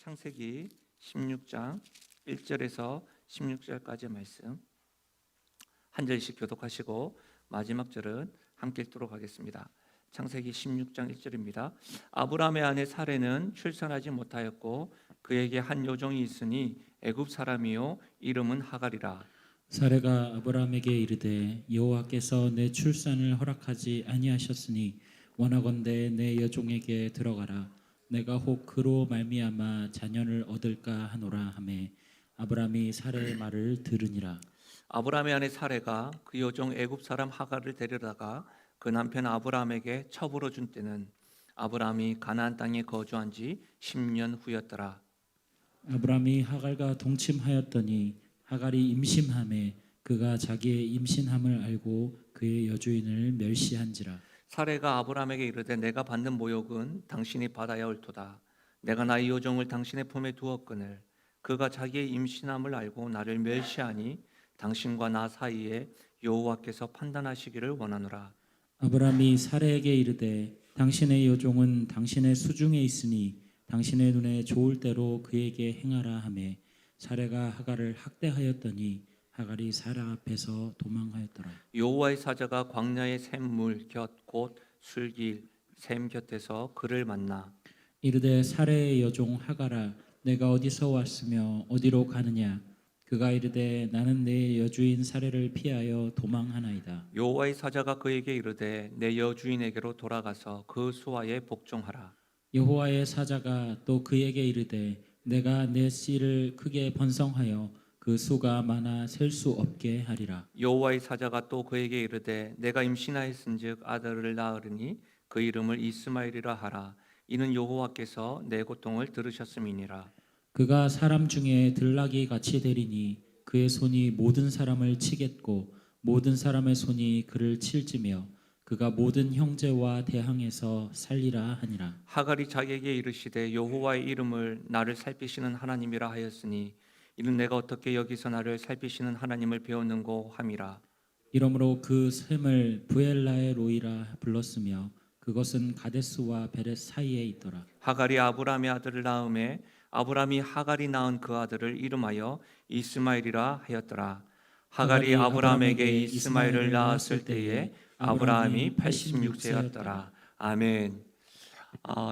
창세기 16장 1절에서 16절까지의 말씀 한 절씩 교독하시고 마지막 절은 함께 읽도록 하겠습니다. 창세기 16장 1절입니다. 아브라함의 아내 사레는 출산하지 못하였고 그에게 한 여종이 있으니 애굽 사람이요 이름은 하갈이라. 사레가 아브라함에게 이르되 여호와께서 내 출산을 허락하지 아니하셨으니 원하건대 내 여종에게 들어가라. 내가 혹 그로 말미암아 자녀를 얻을까 하노라 하매 아브라함이 사레의 말을 들으니라. 아브라함의 아내 사레가 그 여종 애굽 사람 하갈을 데려다가 그 남편 아브라함에게 첩으로 준 때는 아브라함이 가나안 땅에 거주한 지 10년 후였더라. 아브라함이 하갈과 동침하였더니 하갈이 임신하매 그가 자기의 임신함을 알고 그의 여주인을 멸시한지라. 사레가 아브라함에게 이르되 내가 받는 모욕은 당신이 받아야 옳도다. 내가 나의 여종을 당신의 품에 두었거늘 그가 자기의 임신함을 알고 나를 멸시하니 당신과 나 사이에 여호와께서 판단하시기를 원하노라. 아브라함이 사레에게 이르되 당신의 여종은 당신의 수중에 있으니 당신의 눈에 좋을 대로 그에게 행하라 하매 사레가 하갈을 학대하였더니 하갈이 사라 앞에서 도망하였더라. 여호와의 사자가 광야의 샘물 곁 곧 술길 샘 곁에서 그를 만나 이르되 사레의 여종 하갈아 내가 어디서 왔으며 어디로 가느냐. 그가 이르되 나는 내 여주인 사레를 피하여 도망하나이다. 여호와의 사자가 그에게 이르되 내 여주인에게로 돌아가서 그 수하에 복종하라. 여호와의 사자가 또 그에게 이르되 내가 내 씨를 크게 번성하여 그 수가 많아 셀 수 없게 하리라. 여호와의 사자가 또 그에게 이르되 내가 임신하였은즉 아들을 낳으리니 그 이름을 이스마엘이라 하라. 이는 여호와께서 내 고통을 들으셨음이니라. 그가 사람 중에 들나귀 같이 되리니 그의 손이 모든 사람을 치겠고 모든 사람의 손이 그를 칠지며 그가 모든 형제와 대항에서 살리라 하니라. 하갈이 자기에게 이르시되 여호와의 이름을 나를 살피시는 하나님이라 하였으니 이는 내가 어떻게 여기서 나를 살피시는 하나님을 배웠는고 함이라. 이러므로 그 샘을 부엘라의 로이라 불렀으며 그것은 가데스와 베렛 사이에 있더라. 하갈이 아브라함의 아들을 낳음에 아브라함이 하갈이 낳은 그 아들을 이름하여 이스마엘이라 하였더라. 하갈이 아브라함에게 이스마엘을 낳았을 때에 아브라함이 86세였더라. 아멘.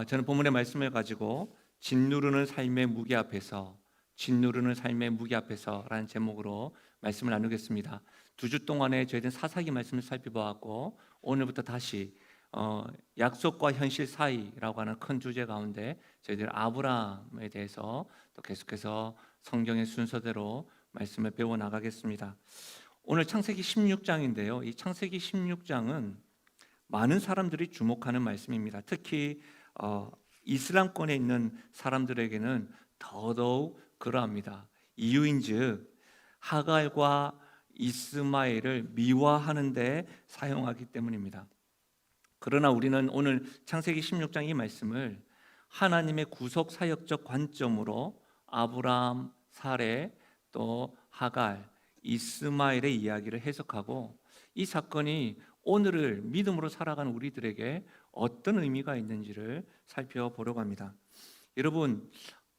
저는 본문의 말씀을 가지고 짓누르는 삶의 무게 앞에서 라는 제목으로 말씀을 나누겠습니다. 2주 동안에 저희들은 사사기 말씀을 살펴보았고 오늘부터 다시 약속과 현실 사이라고 하는 큰 주제 가운데 저희들 아브라함에 대해서 또 계속해서 성경의 순서대로 말씀을 배워 나가겠습니다. 오늘 창세기 16장인데요. 이 창세기 16장은 많은 사람들이 주목하는 말씀입니다. 특히 이슬람권에 있는 사람들에게는 더더욱 그러합니다. 이유인즉 하갈과 이스마엘을 미화하는 데 사용하기 때문입니다. 그러나 우리는 오늘 창세기 16장 이 말씀을 하나님의 구속 사역적 관점으로 아브라함, 사레, 또 하갈, 이스마엘의 이야기를 해석하고 이 사건이 오늘을 믿음으로 살아가는 우리들에게 어떤 의미가 있는지를 살펴보려고 합니다. 여러분,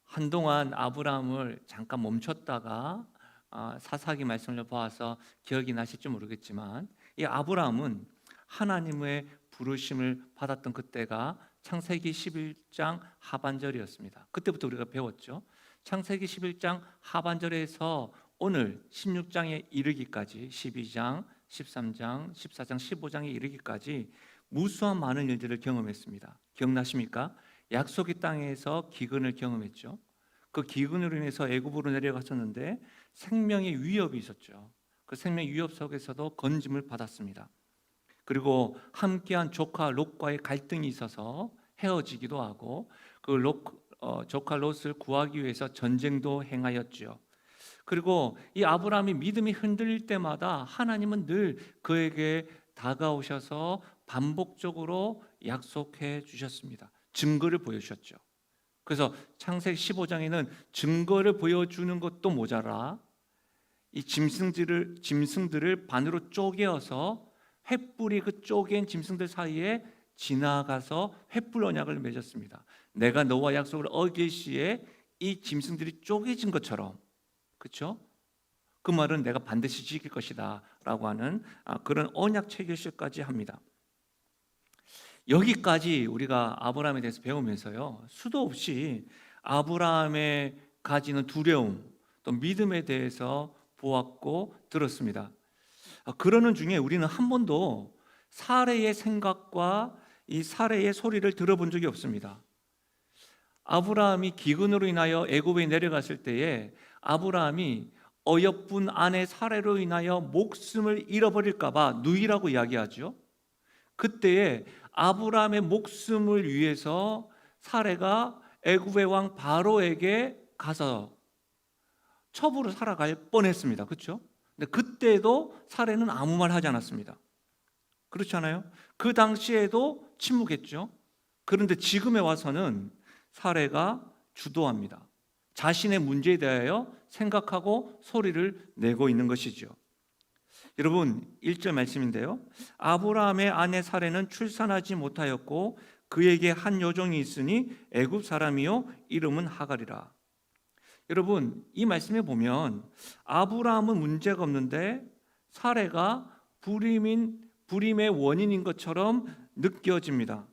한동안 아브라함을 잠깐 멈췄다가 사사기 말씀을 보아서 기억이 나실지 모르겠지만 이 아브라함은 하나님의 부르심을 받았던 그때가 창세기 11장 하반절이었습니다. 그때부터 우리가 배웠죠. 창세기 11장 하반절에서 오늘 16장에 이르기까지 12장, 13장, 14장, 15장에 이르기까지 무수한 많은 일들을 경험했습니다. 기억나십니까? 약속의 땅에서 기근을 경험했죠. 그 기근으로 인해서 애굽으로 내려갔었는데 생명의 위협이 있었죠. 그 생명의 위협 속에서도 건짐을 받았습니다. 그리고 함께한 조카 롯과의 갈등이 있어서 헤어지기도 하고 그 조카 롯을 구하기 위해서 전쟁도 행하였죠. 그리고 이 아브라함이 믿음이 흔들릴 때마다 하나님은 늘 그에게 다가오셔서 반복적으로 약속해 주셨습니다. 증거를 보여주셨죠. 그래서 창세기 15장에는 증거를 보여주는 것도 모자라 이 짐승들을 반으로 쪼개어서 횃불이 그 쪼갠 짐승들 사이에 지나가서 횃불 언약을 맺었습니다. 내가 너와 약속을 어길 시에 이 짐승들이 쪼개진 것처럼, 그렇죠? 그 말은 내가 반드시 지킬 것이다 라고 하는 그런 언약 체결식까지 합니다. 여기까지 우리가 아브라함에 대해서 배우면서요, 수도 없이 아브라함의 가지는 두려움 또 믿음에 대해서 보았고 들었습니다. 그러는 중에 우리는 한 번도 사례의 생각과 이 사례의 소리를 들어본 적이 없습니다. 아브라함이 기근으로 인하여 애굽에 내려갔을 때에 아브라함이 어여쁜 아내 사례로 인하여 목숨을 잃어버릴까 봐 누이라고 이야기하죠. 그때에 아브라함의 목숨을 위해서 사례가 애굽의 왕 바로에게 가서 첩으로 살아갈 뻔했습니다. 그렇죠? 근데 그때도 사례는 아무 말 하지 않았습니다. 그렇지 않아요? 그 당시에도 침묵했죠. 그런데 지금에 와서는 사례가 주도합니다. 자신의 문제에 대하여 생각하고 소리를 내고 있는 것이죠. 여러분 1절 말씀인데요, 아브라함의 아내 사례는 출산하지 못하였고 그에게 한 여종이 있으니 애굽 사람이요 이름은 하갈이라. 여러분 이 말씀에 보면 아브라함은 문제가 없는데 사례가 불임의 원인인 것처럼 느껴집니다.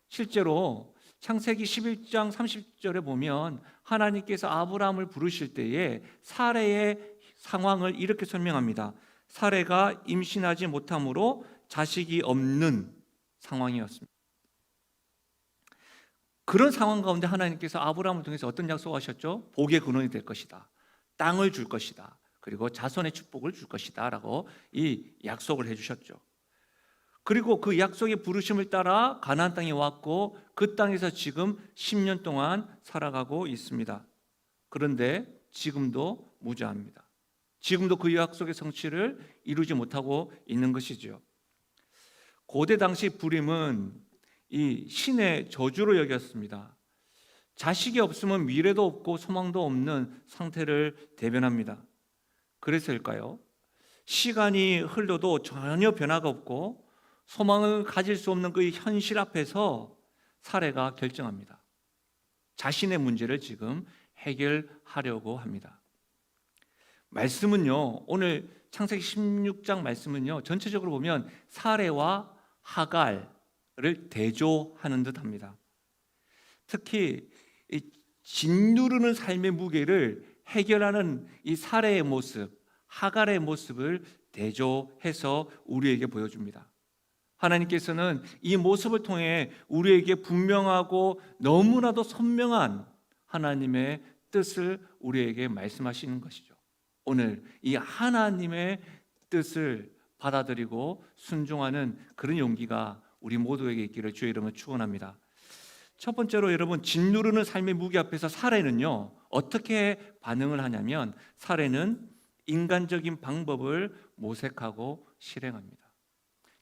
실제로 창세기 11장 30절에 보면 하나님께서 아브라함을 부르실 때에 사례의 상황을 이렇게 설명합니다. 사례가 임신하지 못함으로 자식이 없는 상황이었습니다. 그런 상황 가운데 하나님께서 아브라함을 통해서 어떤 약속하셨죠? 복의 근원이 될 것이다, 땅을 줄 것이다, 그리고 자손의 축복을 줄 것이다 라고 이 약속을 해주셨죠. 그리고 그 약속의 부르심을 따라 가나안 땅에 왔고 그 땅에서 지금 10년 동안 살아가고 있습니다. 그런데 지금도 무자합니다. 지금도 그 약속의 성취를 이루지 못하고 있는 것이죠. 고대 당시 불임은 이 신의 저주로 여겼습니다. 자식이 없으면 미래도 없고 소망도 없는 상태를 대변합니다. 그래서일까요? 시간이 흘러도 전혀 변화가 없고 소망을 가질 수 없는 그 현실 앞에서 사례가 결정합니다. 자신의 문제를 지금 해결하려고 합니다. 말씀은요, 오늘 창세기 16장 말씀은요, 전체적으로 보면 사례와 하갈을 대조하는 듯합니다. 특히 이 짓누르는 삶의 무게를 해결하는 이 사례의 모습, 하갈의 모습을 대조해서 우리에게 보여줍니다. 하나님께서는 이 모습을 통해 우리에게 분명하고 너무나도 선명한 하나님의 뜻을 우리에게 말씀하시는 것이죠. 오늘 이 하나님의 뜻을 받아들이고 순종하는 그런 용기가 우리 모두에게 있기를 주의 이름으로 축원합니다. 첫 번째로 여러분, 짓누르는 삶의 무게 앞에서 사례는요 어떻게 반응을 하냐면, 사례는 인간적인 방법을 모색하고 실행합니다.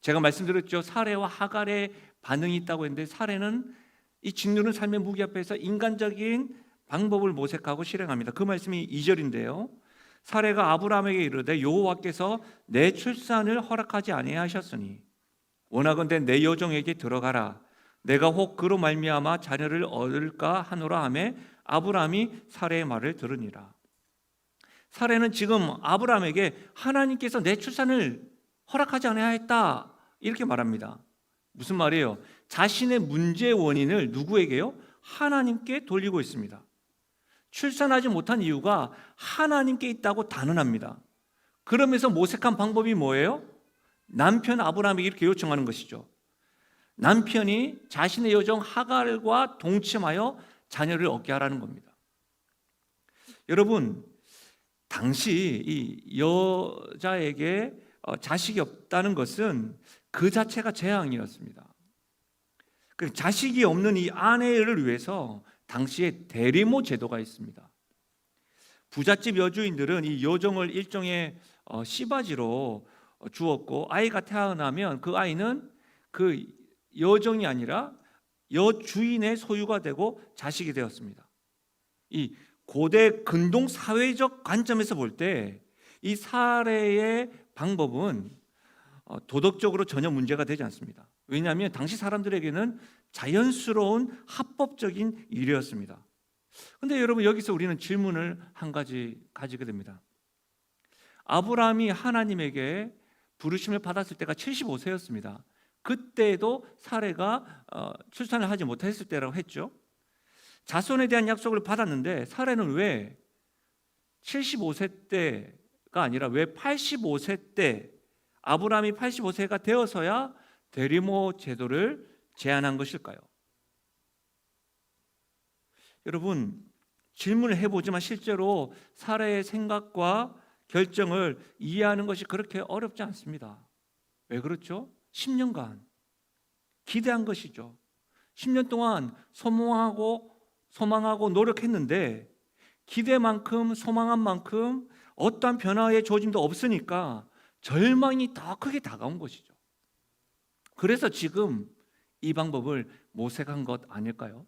제가 말씀드렸죠. 사례와 하갈의 반응이 있다고 했는데, 사례는 이 짓누르는 삶의 무게 앞에서 인간적인 방법을 모색하고 실행합니다. 그 말씀이 2절인데요. 사례가 아브라함에게 이르되 여호와께서 내 출산을 허락하지 아니하셨으니 원하건대 내 여종에게 들어가라. 내가 혹 그로 말미암아 자녀를 얻을까 하노라 하매 아브라함이 사례의 말을 들으니라. 사례는 지금 아브라함에게 하나님께서 내 출산을 허락하지 아니하였다 이렇게 말합니다. 무슨 말이에요? 자신의 문제의 원인을 누구에게요? 하나님께 돌리고 있습니다. 출산하지 못한 이유가 하나님께 있다고 단언합니다. 그러면서 모색한 방법이 뭐예요? 남편 아브라함에게 이렇게 요청하는 것이죠. 남편이 자신의 여종 하갈과 동침하여 자녀를 얻게 하라는 겁니다. 여러분, 당시 이 여자에게 자식이 없다는 것은 그 자체가 재앙이었습니다. 그 자식이 없는 이 아내를 위해서 당시에 대리모 제도가 있습니다. 부잣집 여주인들은 이 여종을 일종의 씨바지로 주었고, 아이가 태어나면 그 아이는 그 여종이 아니라 여주인의 소유가 되고 자식이 되었습니다. 이 고대 근동 사회적 관점에서 볼 때 이 사례의 방법은 도덕적으로 전혀 문제가 되지 않습니다. 왜냐하면 당시 사람들에게는 자연스러운 합법적인 일이었습니다. 근데 여러분, 여기서 우리는 질문을 한 가지 가지게 됩니다. 아브라함이 하나님에게 부르심을 받았을 때가 75세였습니다. 그때도 사레가 출산을 하지 못했을 때라고 했죠. 자손에 대한 약속을 받았는데 사레는 왜 75세 때가 아니라 왜 85세 때, 아브라함이 85세가 되어서야 대리모 제도를 제안한 것일까요? 여러분, 질문을 해보지만 실제로 사라의 생각과 결정을 이해하는 것이 그렇게 어렵지 않습니다. 왜 그렇죠? 10년간 기대한 것이죠. 10년 동안 소망하고 노력했는데 기대만큼 소망한 만큼 어떠한 변화의 조짐도 없으니까 절망이 더 크게 다가온 것이죠. 그래서 지금 이 방법을 모색한 것 아닐까요?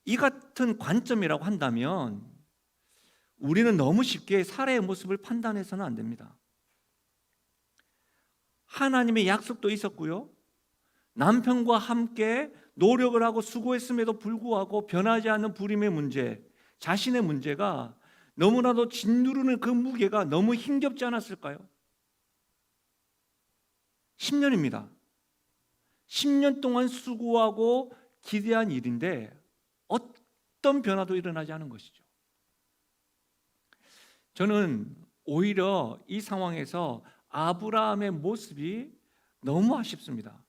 이 같은 관점이라고 한다면 우리는 너무 쉽게 사례의 모습을 판단해서는 안 됩니다. 하나님의 약속도 있었고요, 남편과 함께 노력을 하고 수고했음에도 불구하고 변하지 않는 불임의 문제, 자신의 문제가 너무나도 짓누르는 그 무게가 너무 힘겹지 않았을까요? 10년입니다. 10년 동안 수고하고 기대한 일인데 어떤 변화도 일어나지 않은 것이죠. 저는 오히려 이 상황에서 아브라함의 모습이 너무 아쉽습니다.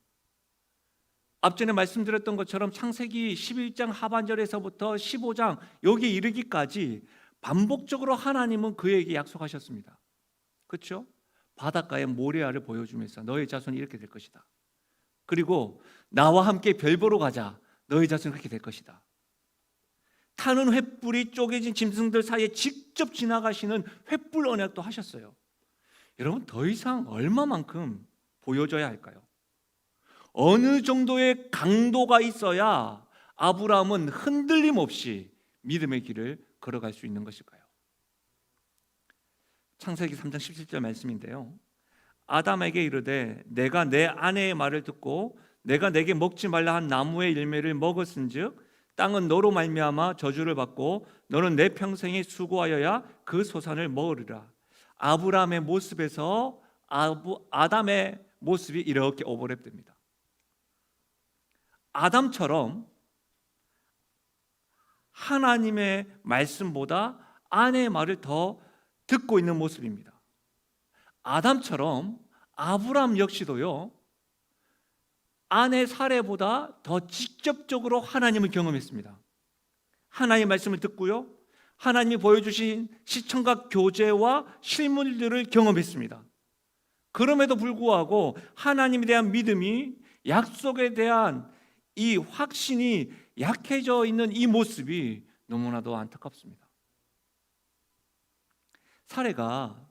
앞전에 말씀드렸던 것처럼 창세기 11장 하반절에서부터 15장 여기에 이르기까지 반복적으로 하나님은 그에게 약속하셨습니다. 그렇죠? 바닷가에 모레아를 보여주면서 너의 자손이 이렇게 될 것이다. 그리고 나와 함께 별 보러 가자. 너의 자손이 그렇게 될 것이다. 타는 횃불이 쪼개진 짐승들 사이에 직접 지나가시는 횃불 언약도 하셨어요. 여러분, 더 이상 얼마만큼 보여줘야 할까요? 어느 정도의 강도가 있어야 아브라함은 흔들림 없이 믿음의 길을 걸어갈 수 있는 것일까요? 창세기 3장 17절 말씀인데요, 아담에게 이르되 내가 내 아내의 말을 듣고 내가 내게 먹지 말라 한 나무의 열매를 먹었은즉 땅은 너로 말미암아 저주를 받고 너는 내 평생에 수고하여야 그 소산을 먹으리라. 아브라함의 모습에서 아담의 모습이 이렇게 오버랩됩니다. 아담처럼 하나님의 말씀보다 아내의 말을 더 듣고 있는 모습입니다. 아담처럼 아브라함 역시도요, 아내 사례보다 더 직접적으로 하나님을 경험했습니다. 하나님의 말씀을 듣고요, 하나님이 보여주신 시청각 교제와 실물들을 경험했습니다. 그럼에도 불구하고 하나님에 대한 믿음이, 약속에 대한 이 확신이 약해져 있는 이 모습이 너무나도 안타깝습니다. 사례가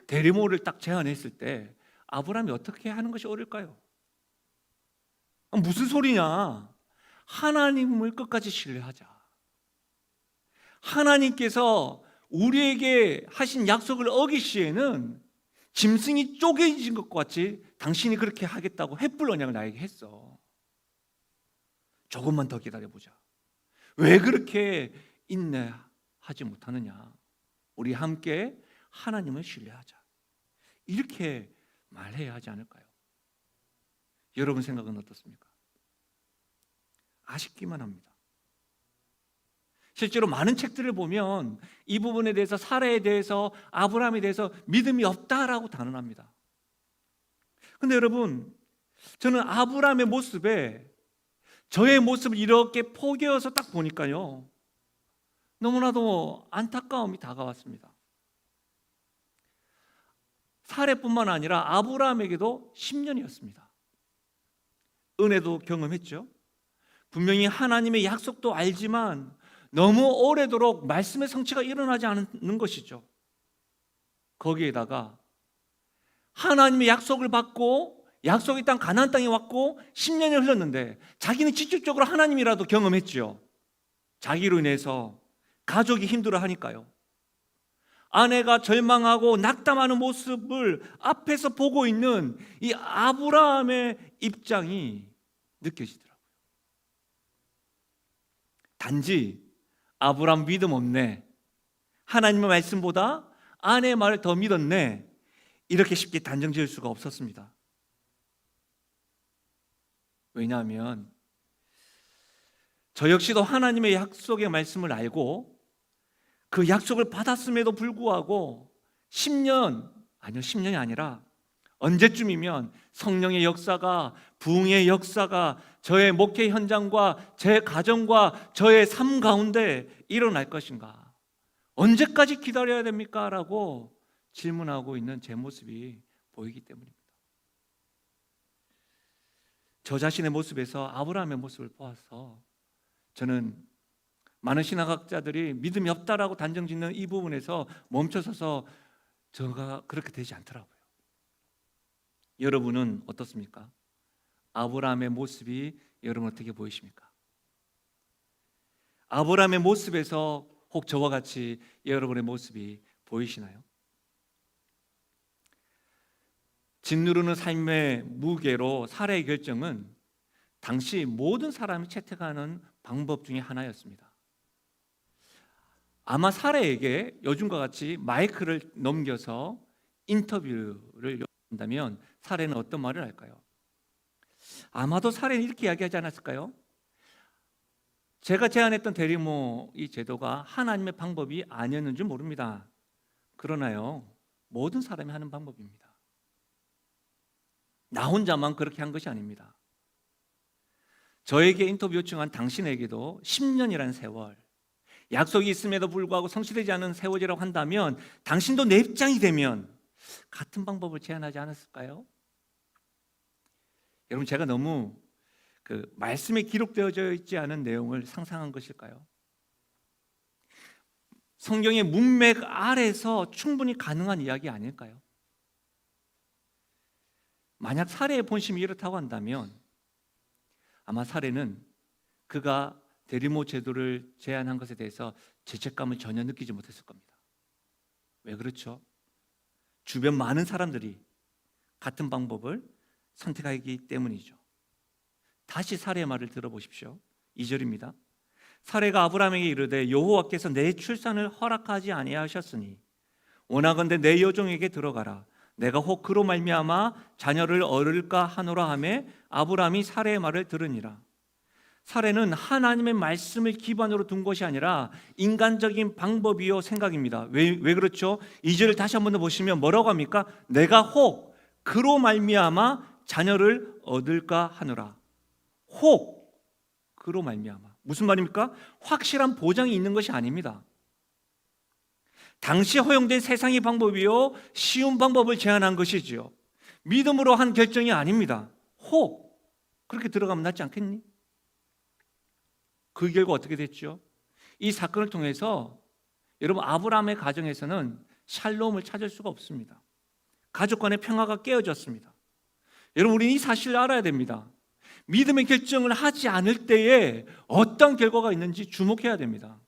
대리모를 딱 제안했을 때 아브라함이 어떻게 하는 것이 옳을까요? 무슨 소리냐? 하나님을 끝까지 신뢰하자. 하나님께서 우리에게 하신 약속을 어기시에는 짐승이 쪼개진 것 같이 당신이 그렇게 하겠다고 횃불 언약을 나에게 했어. 조금만 더 기다려보자. 왜 그렇게 인내하지 못하느냐? 우리 함께 하나님을 신뢰하자. 이렇게 말해야 하지 않을까요? 여러분 생각은 어떻습니까? 아쉽기만 합니다. 실제로 많은 책들을 보면 이 부분에 대해서, 사례에 대해서, 아브라함에 대해서 믿음이 없다라고 단언합니다. 그런데 여러분, 저는 아브라함의 모습에 저의 모습을 이렇게 포개어서 딱 보니까요, 너무나도 안타까움이 다가왔습니다. 사례뿐만 아니라 아브라함에게도 10년이었습니다. 은혜도 경험했죠. 분명히 하나님의 약속도 알지만 너무 오래도록 말씀의 성취가 일어나지 않는 것이죠. 거기에다가 하나님의 약속을 받고 약속의 땅 가나안 땅에 왔고 10년이 흘렀는데 자기는 직접적으로 하나님이라도 경험했죠. 자기로 인해서 가족이 힘들어하니까요. 아내가 절망하고 낙담하는 모습을 앞에서 보고 있는 이 아브라함의 입장이 느껴지더라고요. 단지 아브라함 믿음 없네, 하나님의 말씀보다 아내의 말을 더 믿었네, 이렇게 쉽게 단정 지을 수가 없었습니다. 왜냐하면 저 역시도 하나님의 약속의 말씀을 알고 그 약속을 받았음에도 불구하고 10년이 아니라 언제쯤이면 성령의 역사가, 부흥의 역사가 저의 목회 현장과 제 가정과 저의 삶 가운데 일어날 것인가, 언제까지 기다려야 됩니까? 라고 질문하고 있는 제 모습이 보이기 때문입니다. 저 자신의 모습에서 아브라함의 모습을 보아서 저는 많은 신학학자들이 믿음이 없다라고 단정짓는 이 부분에서 멈춰서서 저가 그렇게 되지 않더라고요. 여러분은 어떻습니까? 아브라함의 모습이 여러분 어떻게 보이십니까? 아브라함의 모습에서 혹 저와 같이 여러분의 모습이 보이시나요? 짓누르는 삶의 무게로 살해의 결정은 당시 모든 사람이 채택하는 방법 중에 하나였습니다. 아마 살해에게 요즘과 같이 마이크를 넘겨서 인터뷰를 요청한다면 살해는 어떤 말을 할까요? 아마도 살해는 이렇게 이야기하지 않았을까요? 제가 제안했던 대리모 이 제도가 하나님의 방법이 아니었는지 모릅니다. 그러나요, 모든 사람이 하는 방법입니다. 나 혼자만 그렇게 한 것이 아닙니다. 저에게 인터뷰 요청한 당신에게도 10년이라는 세월, 약속이 있음에도 불구하고 성취되지 않은 세월이라고 한다면 당신도 내 입장이 되면 같은 방법을 제안하지 않았을까요? 여러분, 제가 너무 그 말씀에 기록되어져 있지 않은 내용을 상상한 것일까요? 성경의 문맥 아래서 충분히 가능한 이야기 아닐까요? 만약 살해의 본심이 이렇다고 한다면 아마 살해는 그가 대리모 제도를 제안한 것에 대해서 죄책감을 전혀 느끼지 못했을 겁니다. 왜 그렇죠? 주변 많은 사람들이 같은 방법을 선택하기 때문이죠. 다시 살해의 말을 들어보십시오. 2절입니다. 살해가 아브라함에게 이르되 여호와께서 내 출산을 허락하지 아니하셨으니 원하건대 내 여종에게 들어가라. 내가 혹 그로 말미암아 자녀를 얻을까 하노라 하매 아브라함이 살해의 말을 들으니라. 살해는 하나님의 말씀을 기반으로 둔 것이 아니라 인간적인 방법이요 생각입니다. 왜 그렇죠? 2절을 다시 한번 더 보시면 뭐라고 합니까? 내가 혹 그로 말미암아 자녀를 얻을까 하노라. 혹 그로 말미암아. 무슨 말입니까? 확실한 보장이 있는 것이 아닙니다. 당시 허용된 세상의 방법이요 쉬운 방법을 제안한 것이지요. 믿음으로 한 결정이 아닙니다. 혹 그렇게 들어가면 낫지 않겠니? 그 결과 어떻게 됐죠? 이 사건을 통해서 여러분, 아브라함의 가정에서는 샬롬을 찾을 수가 없습니다. 가족 간의 평화가 깨어졌습니다. 여러분, 우리는 이 사실을 알아야 됩니다. 믿음의 결정을 하지 않을 때에 어떤 결과가 있는지 주목해야 됩니다.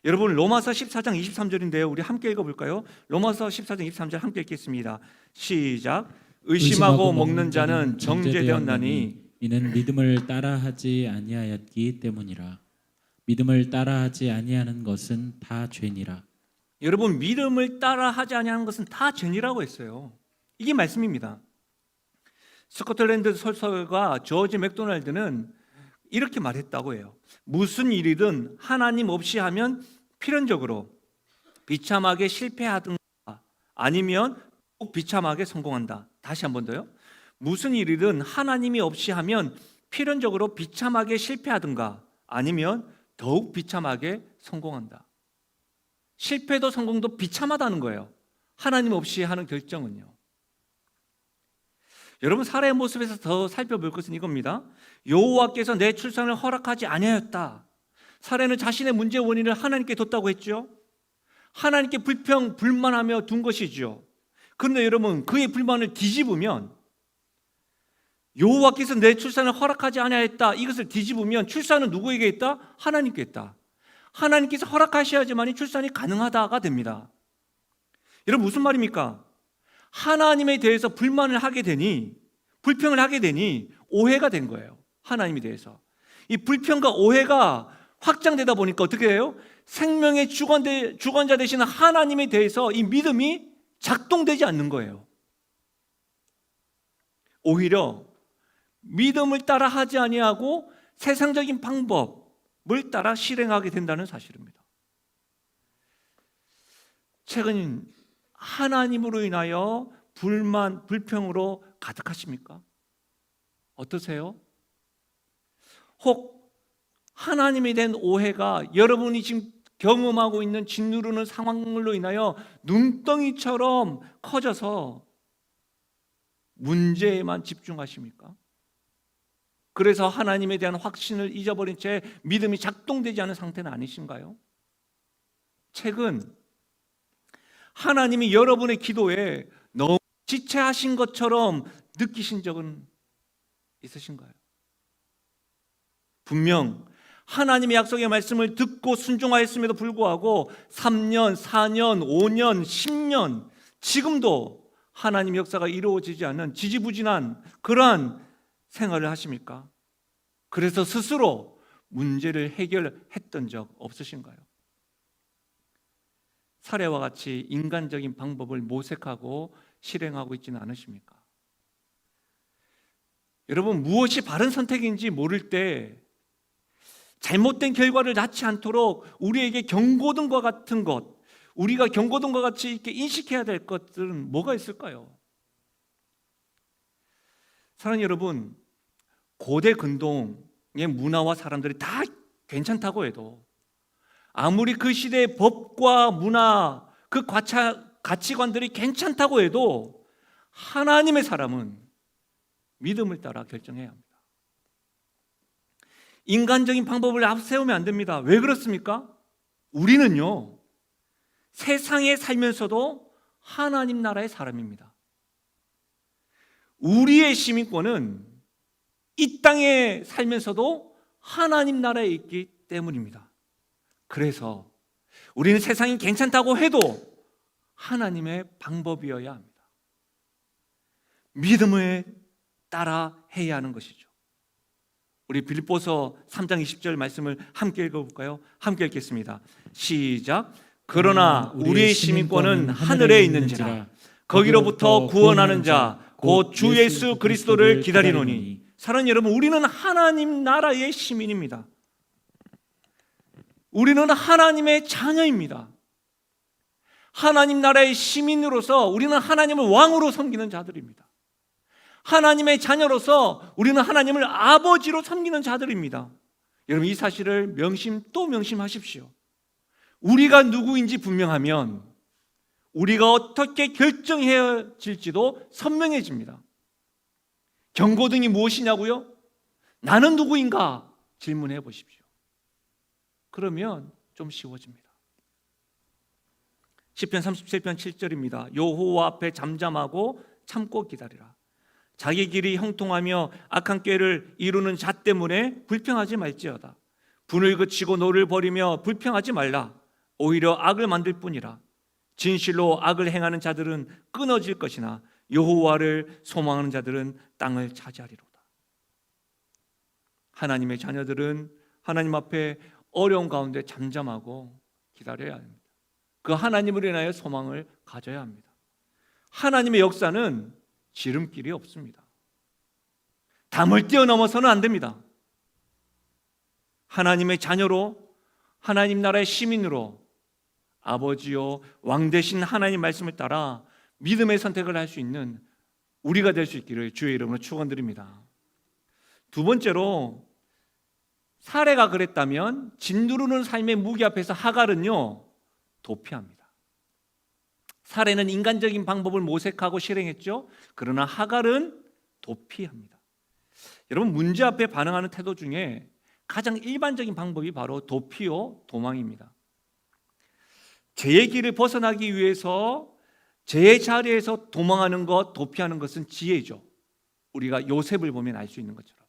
여러분, 로마서 14장 23절인데요. 우리 함께 읽어볼까요? 로마서 14장 23절 함께 읽겠습니다. 시작. 의심하고 먹는 자는 정죄되었나니 이는 믿음을 따라하지 아니하였기 때문이라. 믿음을 따라하지 아니하는 것은 다 죄니라. 여러분, 믿음을 따라하지 아니하는 것은 다 죄니라고 했어요. 이게 말씀입니다. 스코틀랜드 소설가 조지 맥도날드는 이렇게 말했다고 해요. 무슨 일이든 하나님 없이 하면 필연적으로 비참하게 실패하든가 아니면 꼭 비참하게 성공한다. 다시 한 번 더요. 무슨 일이든 하나님이 없이 하면 필연적으로 비참하게 실패하든가 아니면 더욱 비참하게 성공한다. 실패도 성공도 비참하다는 거예요. 하나님 없이 하는 결정은요. 여러분, 살해의 모습에서 더 살펴볼 것은 이겁니다. 여호와께서 내 출산을 허락하지 아니하였다. 살해는 자신의 문제의 원인을 하나님께 뒀다고 했죠. 하나님께 불만하며 둔 것이죠. 그런데 여러분, 그의 불만을 뒤집으면 여호와께서 내 출산을 허락하지 아니하였다, 이것을 뒤집으면 출산은 누구에게 있다? 하나님께 있다. 하나님께서 허락하셔야지만 출산이 가능하다가 됩니다. 여러분, 무슨 말입니까? 하나님에 대해서 불평을 하게 되니 오해가 된 거예요. 하나님에 대해서 이 불평과 오해가 확장되다 보니까 어떻게 해요? 생명의 주관자 되시는 하나님에 대해서 이 믿음이 작동되지 않는 거예요. 오히려 믿음을 따라 하지 아니하고 세상적인 방법을 따라 실행하게 된다는 사실입니다. 최근 하나님으로 인하여 불만, 불평으로 가득하십니까? 어떠세요? 혹 하나님에 대한 오해가 여러분이 지금 경험하고 있는 짓누르는 상황으로 인하여 눈덩이처럼 커져서 문제에만 집중하십니까? 그래서 하나님에 대한 확신을 잊어버린 채 믿음이 작동되지 않은 상태는 아니신가요? 최근 하나님이 여러분의 기도에 너무 지체하신 것처럼 느끼신 적은 있으신가요? 분명 하나님의 약속의 말씀을 듣고 순종하였음에도 불구하고 3년, 4년, 5년, 10년 지금도 하나님의 역사가 이루어지지 않는 지지부진한 그러한 생활을 하십니까? 그래서 스스로 문제를 해결했던 적 없으신가요? 사례와 같이 인간적인 방법을 모색하고 실행하고 있지는 않으십니까? 여러분, 무엇이 바른 선택인지 모를 때 잘못된 결과를 낳지 않도록 우리에게 경고등과 같은 것, 우리가 경고등과 같이 이렇게 인식해야 될 것들은 뭐가 있을까요? 사랑하는 여러분, 고대 근동의 문화와 사람들이 다 괜찮다고 해도 아무리 그 시대의 법과 문화, 그 가치관들이 괜찮다고 해도 하나님의 사람은 믿음을 따라 결정해야 합니다. 인간적인 방법을 앞세우면 안 됩니다. 왜 그렇습니까? 우리는요, 세상에 살면서도 하나님 나라의 사람입니다. 우리의 시민권은 이 땅에 살면서도 하나님 나라에 있기 때문입니다. 그래서 우리는 세상이 괜찮다고 해도 하나님의 방법이어야 합니다. 믿음을 따라 해야 하는 것이죠. 우리 빌립보서 3장 20절 말씀을 함께 읽어볼까요? 함께 읽겠습니다. 시작. 그러나 우리의 시민권은 하늘에 있는지라 거기로부터 구원하는 자 곧 주 예수 그리스도를 기다리노니. 사랑하는 여러분, 우리는 하나님 나라의 시민입니다. 우리는 하나님의 자녀입니다. 하나님 나라의 시민으로서 우리는 하나님을 왕으로 섬기는 자들입니다. 하나님의 자녀로서 우리는 하나님을 아버지로 섬기는 자들입니다. 여러분, 이 사실을 또 명심하십시오. 우리가 누구인지 분명하면 우리가 어떻게 결정해야 질지도 선명해집니다. 경고등이 무엇이냐고요? 나는 누구인가 질문해 보십시오. 그러면 좀 쉬워집니다. 시편 37편 7절입니다. 여호와 앞에 잠잠하고 참고 기다리라. 자기 길이 형통하며 악한 꾀를 이루는 자 때문에 불평하지 말지어다. 분을 그치고 노를 버리며 불평하지 말라. 오히려 악을 만들 뿐이라. 진실로 악을 행하는 자들은 끊어질 것이나 여호와를 소망하는 자들은 땅을 차지하리로다. 하나님의 자녀들은 하나님 앞에 어려운 가운데 잠잠하고 기다려야 합니다. 그 하나님을 인하여 소망을 가져야 합니다. 하나님의 역사는 지름길이 없습니다. 담을 뛰어넘어서는 안 됩니다. 하나님의 자녀로, 하나님 나라의 시민으로 아버지요 왕 되신 하나님 말씀을 따라 믿음의 선택을 할 수 있는 우리가 될 수 있기를 주의 이름으로 축원드립니다. 두 번째로, 사례가 그랬다면 짓누르는 삶의 무기 앞에서 하갈은요 도피합니다. 사례는 인간적인 방법을 모색하고 실행했죠. 그러나 하갈은 도피합니다. 여러분, 문제 앞에 반응하는 태도 중에 가장 일반적인 방법이 바로 도피요 도망입니다. 죄의 길을 벗어나기 위해서 죄의 자리에서 도망하는 것, 도피하는 것은 지혜죠. 우리가 요셉을 보면 알 수 있는 것처럼.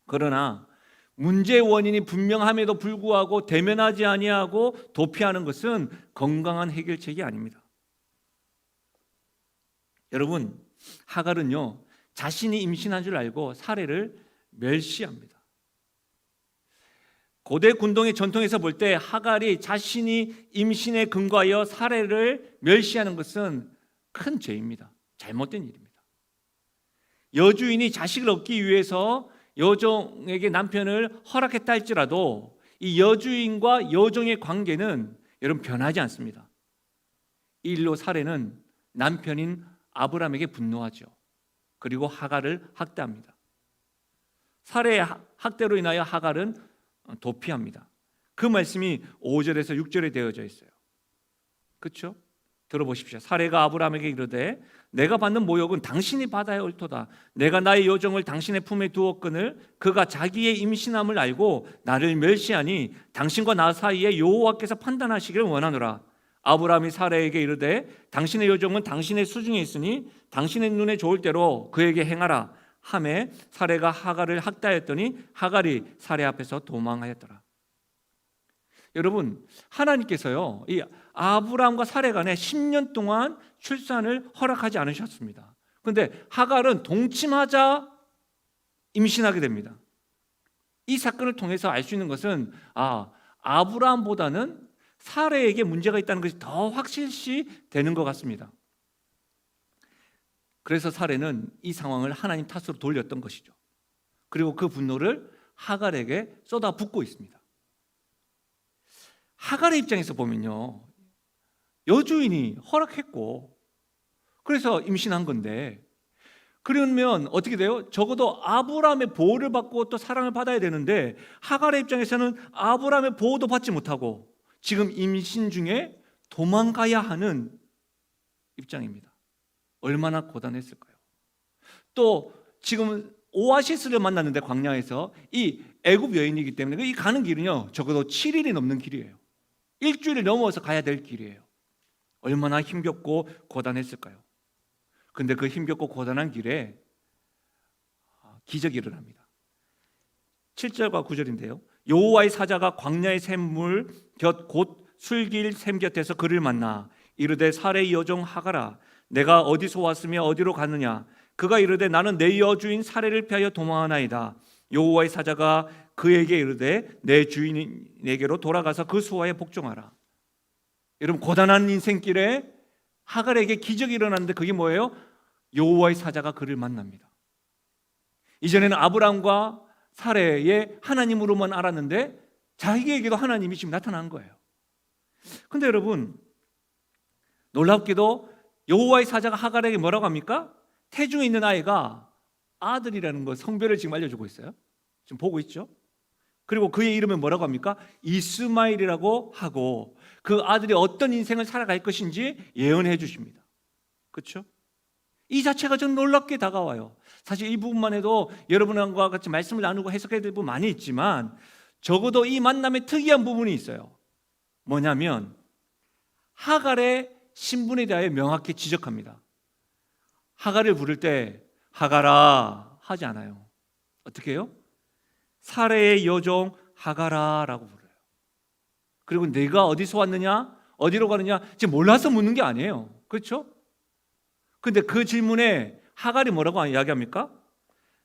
그러나 문제의 원인이 분명함에도 불구하고 대면하지 아니하고 도피하는 것은 건강한 해결책이 아닙니다. 여러분, 하갈은요 자신이 임신한 줄 알고 사례를 멸시합니다. 고대 군동의 전통에서 볼 때 하갈이 자신이 임신에 근거하여 사례를 멸시하는 것은 큰 죄입니다. 잘못된 일입니다. 여주인이 자식을 얻기 위해서 여종에게 남편을 허락했다 할지라도 이 여주인과 여종의 관계는 여러분 변하지 않습니다. 이 일로 사례는 남편인 아브라함에게 분노하죠. 그리고 하갈을 학대합니다. 사례의 학대로 인하여 하갈은 도피합니다. 그 말씀이 5절에서 6절에 되어져 있어요. 그렇죠? 들어보십시오. 사례가 아브라함에게 이르되 내가 받는 모욕은 당신이 받아야 옳도다. 내가 나의 여종을 당신의 품에 두었거늘 그가 자기의 임신함을 알고 나를 멸시하니 당신과 나 사이에 여호와께서 판단하시기를 원하노라. 아브라함이 사례에게 이르되 당신의 여종은 당신의 수중에 있으니 당신의 눈에 좋을 대로 그에게 행하라 하매 사례가 하갈을 학대하였더니 하갈이 사례 앞에서 도망하였더라. 여러분, 하나님께서요 이 아브라함과 사례 간에 10년 동안 출산을 허락하지 않으셨습니다. 그런데 하갈은 동침하자 임신하게 됩니다. 이 사건을 통해서 알 수 있는 것은 아브라함보다는 사례에게 문제가 있다는 것이 더 확실시 되는 것 같습니다. 그래서 사례는 이 상황을 하나님 탓으로 돌렸던 것이죠. 그리고 그 분노를 하갈에게 쏟아붓고 있습니다. 하갈의 입장에서 보면요, 여주인이 허락했고 그래서 임신한 건데, 그러면 어떻게 돼요? 적어도 아브라함의 보호를 받고 또 사랑을 받아야 되는데 하갈의 입장에서는 아브라함의 보호도 받지 못하고 지금 임신 중에 도망가야 하는 입장입니다. 얼마나 고단했을까요? 또 지금 오아시스를 만났는데 광야에서 이 애굽 여인이기 때문에 이 가는 길은요 적어도 7일이 넘는 길이에요. 일주일을 넘어서 가야 될 길이에요. 얼마나 힘겹고 고단했을까요? 근데 그 힘겹고 고단한 길에 기적이 일어납니다. 7절과 9절인데요. 여호와의 사자가 광야의 샘물 곁 곧 술길 샘 곁에서 그를 만나 이르되 사례의 여종 하갈아 내가 어디서 왔으며 어디로 갔느냐. 그가 이르되 나는 내 여주인 사례를 피하여 도망하나이다. 여호와의 사자가 그에게 이르되 내 주인에게로 돌아가서 그 수하에 복종하라. 여러분, 고단한 인생길에 하갈에게 기적이 일어났는데 그게 뭐예요? 여호와의 사자가 그를 만납니다. 이전에는 아브라함과 사례의 하나님으로만 알았는데 자기에게도 하나님이 지금 나타난 거예요. 근데 여러분, 놀랍게도 여호와의 사자가 하갈에게 뭐라고 합니까? 태중에 있는 아이가 아들이라는 거, 성별을 지금 알려주고 있어요. 지금 보고 있죠? 그리고 그의 이름은 뭐라고 합니까? 이스마엘이라고 하고 그 아들이 어떤 인생을 살아갈 것인지 예언해 주십니다. 그렇죠? 이 자체가 좀 놀랍게 다가와요. 사실 이 부분만 해도 여러분과 같이 말씀을 나누고 해석해야 될 부분 많이 있지만 적어도 이 만남에 특이한 부분이 있어요. 뭐냐면 하갈의 신분에 대하여 명확히 지적합니다. 하갈을 부를 때 하갈아 하지 않아요. 어떻게 해요? 사례의 여종 하갈아라고 불러요. 그리고 내가 어디서 왔느냐, 어디로 가느냐 지금 몰라서 묻는 게 아니에요. 그렇죠? 근데 그 질문에 하갈이 뭐라고 이야기합니까?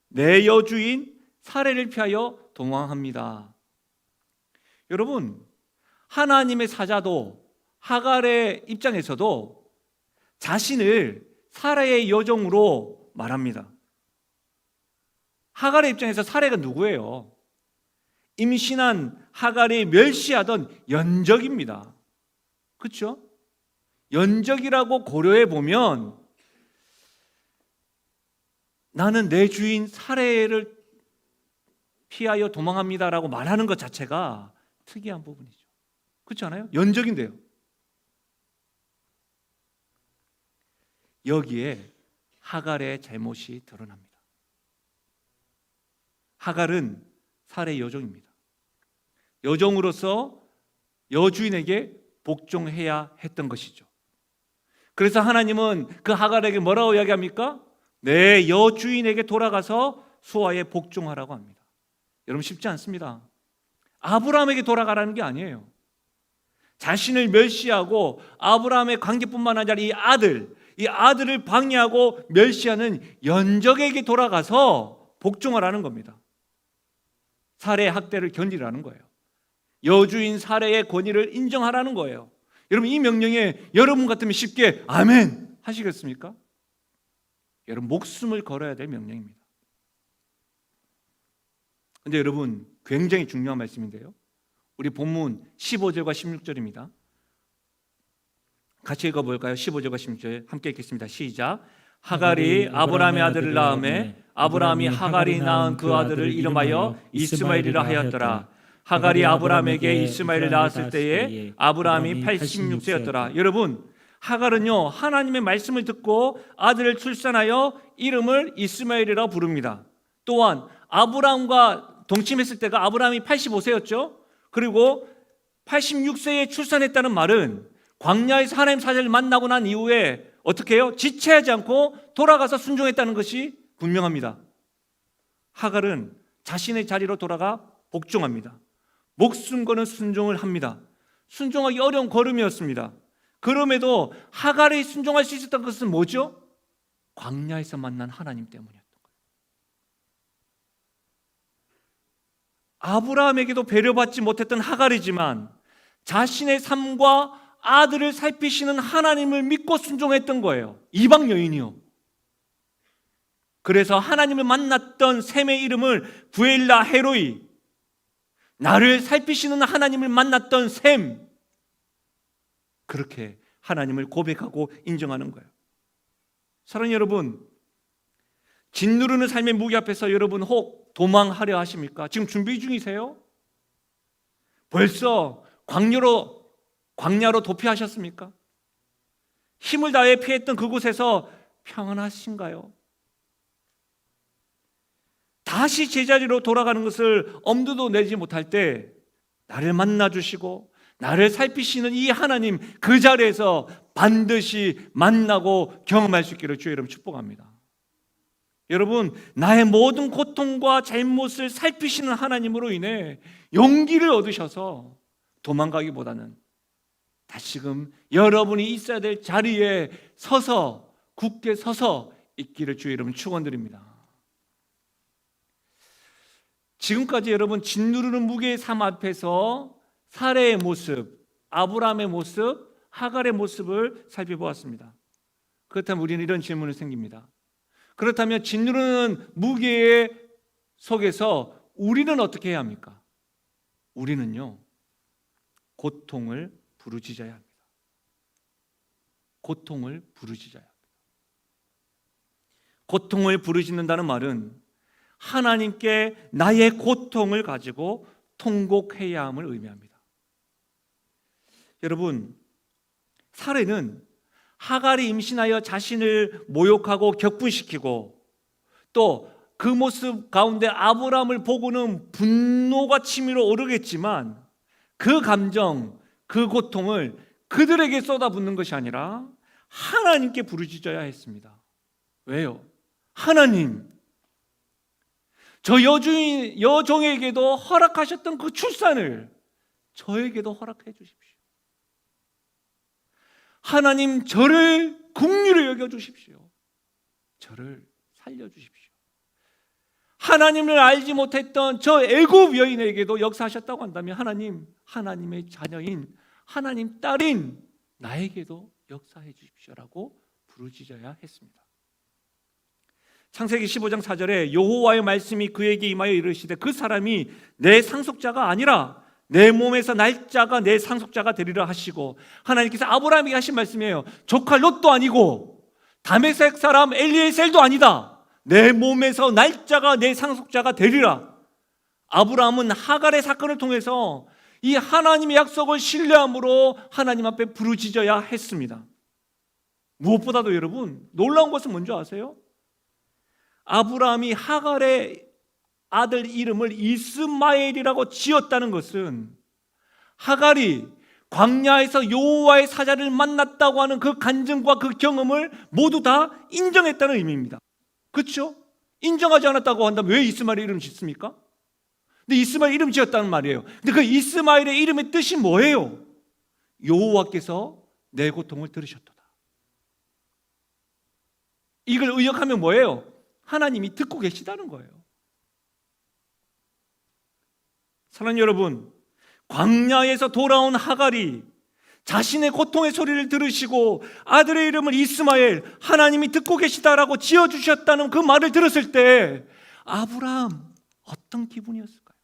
내 여주인 사례를 피하여 도망합니다. 여러분, 하나님의 사자도 하갈의 입장에서도 자신을 사례의 여종으로 말합니다. 하갈의 입장에서 사례가 누구예요? 임신한 하갈이 멸시하던 연적입니다. 그렇죠? 연적이라고 고려해 보면 나는 내 주인 사례를 피하여 도망합니다라고 말하는 것 자체가 특이한 부분이죠. 그렇지 않아요? 연적인데요. 여기에 하갈의 잘못이 드러납니다. 하갈은 사례의 여종입니다. 여종으로서 여주인에게 복종해야 했던 것이죠. 그래서 하나님은 그 하갈에게 뭐라고 이야기합니까? 내 여주인에게 돌아가서 수하에 복종하라고 합니다. 여러분, 쉽지 않습니다. 아브라함에게 돌아가라는 게 아니에요. 자신을 멸시하고 아브라함의 관계뿐만 아니라 이 아들을 방해하고 멸시하는 연적에게 돌아가서 복종하라는 겁니다. 사례의 학대를 견디라는 거예요. 여주인 사례의 권위를 인정하라는 거예요. 여러분, 이 명령에 여러분 같으면 쉽게 아멘 하시겠습니까? 여러분, 목숨을 걸어야 될 명령입니다. 근데 여러분, 굉장히 중요한 말씀인데요, 우리 본문 15절과 16절입니다. 같이 읽어볼까요? 15절과 16절 함께 읽겠습니다. 시작. 하갈이 아브라함의 아들을 낳음에 아브라함이 하갈이 낳은 그 아들을 이름하여 이스마엘이라 하였더라. 하갈이 아브라함에게 이스마엘을 낳았을 때에 아브라함이 86세였더라. 여러분, 하갈은요, 하나님의 말씀을 듣고 아들을 출산하여 이름을 이스마엘이라고 부릅니다. 또한 아브라함과 동침했을 때가 아브라함이 85세였죠. 그리고 86세에 출산했다는 말은 광야에서 하나님 사자를 만나고 난 이후에 어떻게 해요? 지체하지 않고 돌아가서 순종했다는 것이 분명합니다. 하갈은 자신의 자리로 돌아가 복종합니다. 목숨 거는 순종을 합니다. 순종하기 어려운 걸음이었습니다. 그럼에도 하갈이 순종할 수 있었던 것은 뭐죠? 광야에서 만난 하나님 때문이었던 거예요. 아브라함에게도 배려받지 못했던 하갈이지만 자신의 삶과 아들을 살피시는 하나님을 믿고 순종했던 거예요. 이방 여인이요. 그래서 하나님을 만났던 셈의 이름을 부엘라 헤로이, 나를 살피시는 하나님을 만났던 셈, 그렇게 하나님을 고백하고 인정하는 거예요. 사랑하는 여러분, 짓누르는 삶의 무게 앞에서 여러분 혹 도망하려 하십니까? 지금 준비 중이세요? 벌써 광야로 도피하셨습니까? 힘을 다해 피했던 그곳에서 평안하신가요? 다시 제자리로 돌아가는 것을 엄두도 내지 못할 때 나를 만나주시고 나를 살피시는 이 하나님, 그 자리에서 반드시 만나고 경험할 수 있기를 주의 이름 축복합니다. 여러분, 나의 모든 고통과 잘못을 살피시는 하나님으로 인해 용기를 얻으셔서 도망가기보다는 다시금 여러분이 있어야 될 자리에 서서, 굳게 서서 있기를 주의 이름 축원드립니다. 지금까지 여러분, 짓누르는 무게의 삶 앞에서 사레의 모습, 아브라함의 모습, 하갈의 모습을 살펴보았습니다. 그렇다면 우리는 이런 질문이 생깁니다. 그렇다면 짓누르는 무게의 속에서 우리는 어떻게 해야 합니까? 우리는요, 고통을 부르짖어야 합니다. 고통을 부르짖어야 합니다. 고통을 부르짖는다는 말은 하나님께 나의 고통을 가지고 통곡해야 함을 의미합니다. 여러분, 사례는 하갈이 임신하여 자신을 모욕하고 격분시키고 또 그 모습 가운데 아브라함을 보고는 분노가 치밀어 오르겠지만 그 감정, 그 고통을 그들에게 쏟아붓는 것이 아니라 하나님께 부르짖어야 했습니다. 왜요? 하나님, 저 여종에게도 허락하셨던 그 출산을 저에게도 허락해 주십시오. 하나님, 저를 긍휼히 여겨 주십시오. 저를 살려 주십시오. 하나님을 알지 못했던 저 애굽 여인에게도 역사하셨다고 한다면 하나님, 하나님의 자녀인 하나님 딸인 나에게도 역사해 주십시오라고 부르짖어야 했습니다. 창세기 15장 4절에 여호와의 말씀이 그에게 임하여 이르시되 그 사람이 내 상속자가 아니라 내 몸에서 날 자가 내 상속자가 되리라 하시고, 하나님께서 아브라함에게 하신 말씀이에요. 조카 롯도 아니고 다메섹 사람 엘리에셀도 아니다. 내 몸에서 날 자가 내 상속자가 되리라. 아브라함은 하갈의 사건을 통해서 이 하나님의 약속을 신뢰함으로 하나님 앞에 부르짖어야 했습니다. 무엇보다도 여러분, 놀라운 것은 뭔지 아세요? 아브라함이 하갈의 아들 이름을 이스마엘이라고 지었다는 것은 하갈이 광야에서 여호와의 사자를 만났다고 하는 그 간증과 그 경험을 모두 다 인정했다는 의미입니다. 그렇죠? 인정하지 않았다고 한다면 왜 이스마엘 이름 짓습니까? 근데 이스마엘 이름 지었다는 말이에요. 근데 그 이스마엘의 이름의 뜻이 뭐예요? 여호와께서 내 고통을 들으셨도다. 이걸 의역하면 뭐예요? 하나님이 듣고 계시다는 거예요. 사랑하는 여러분, 광야에서 돌아온 하갈이 자신의 고통의 소리를 들으시고 아들의 이름을 이스마엘, 하나님이 듣고 계시다라고 지어주셨다는 그 말을 들었을 때 아브라함 어떤 기분이었을까요?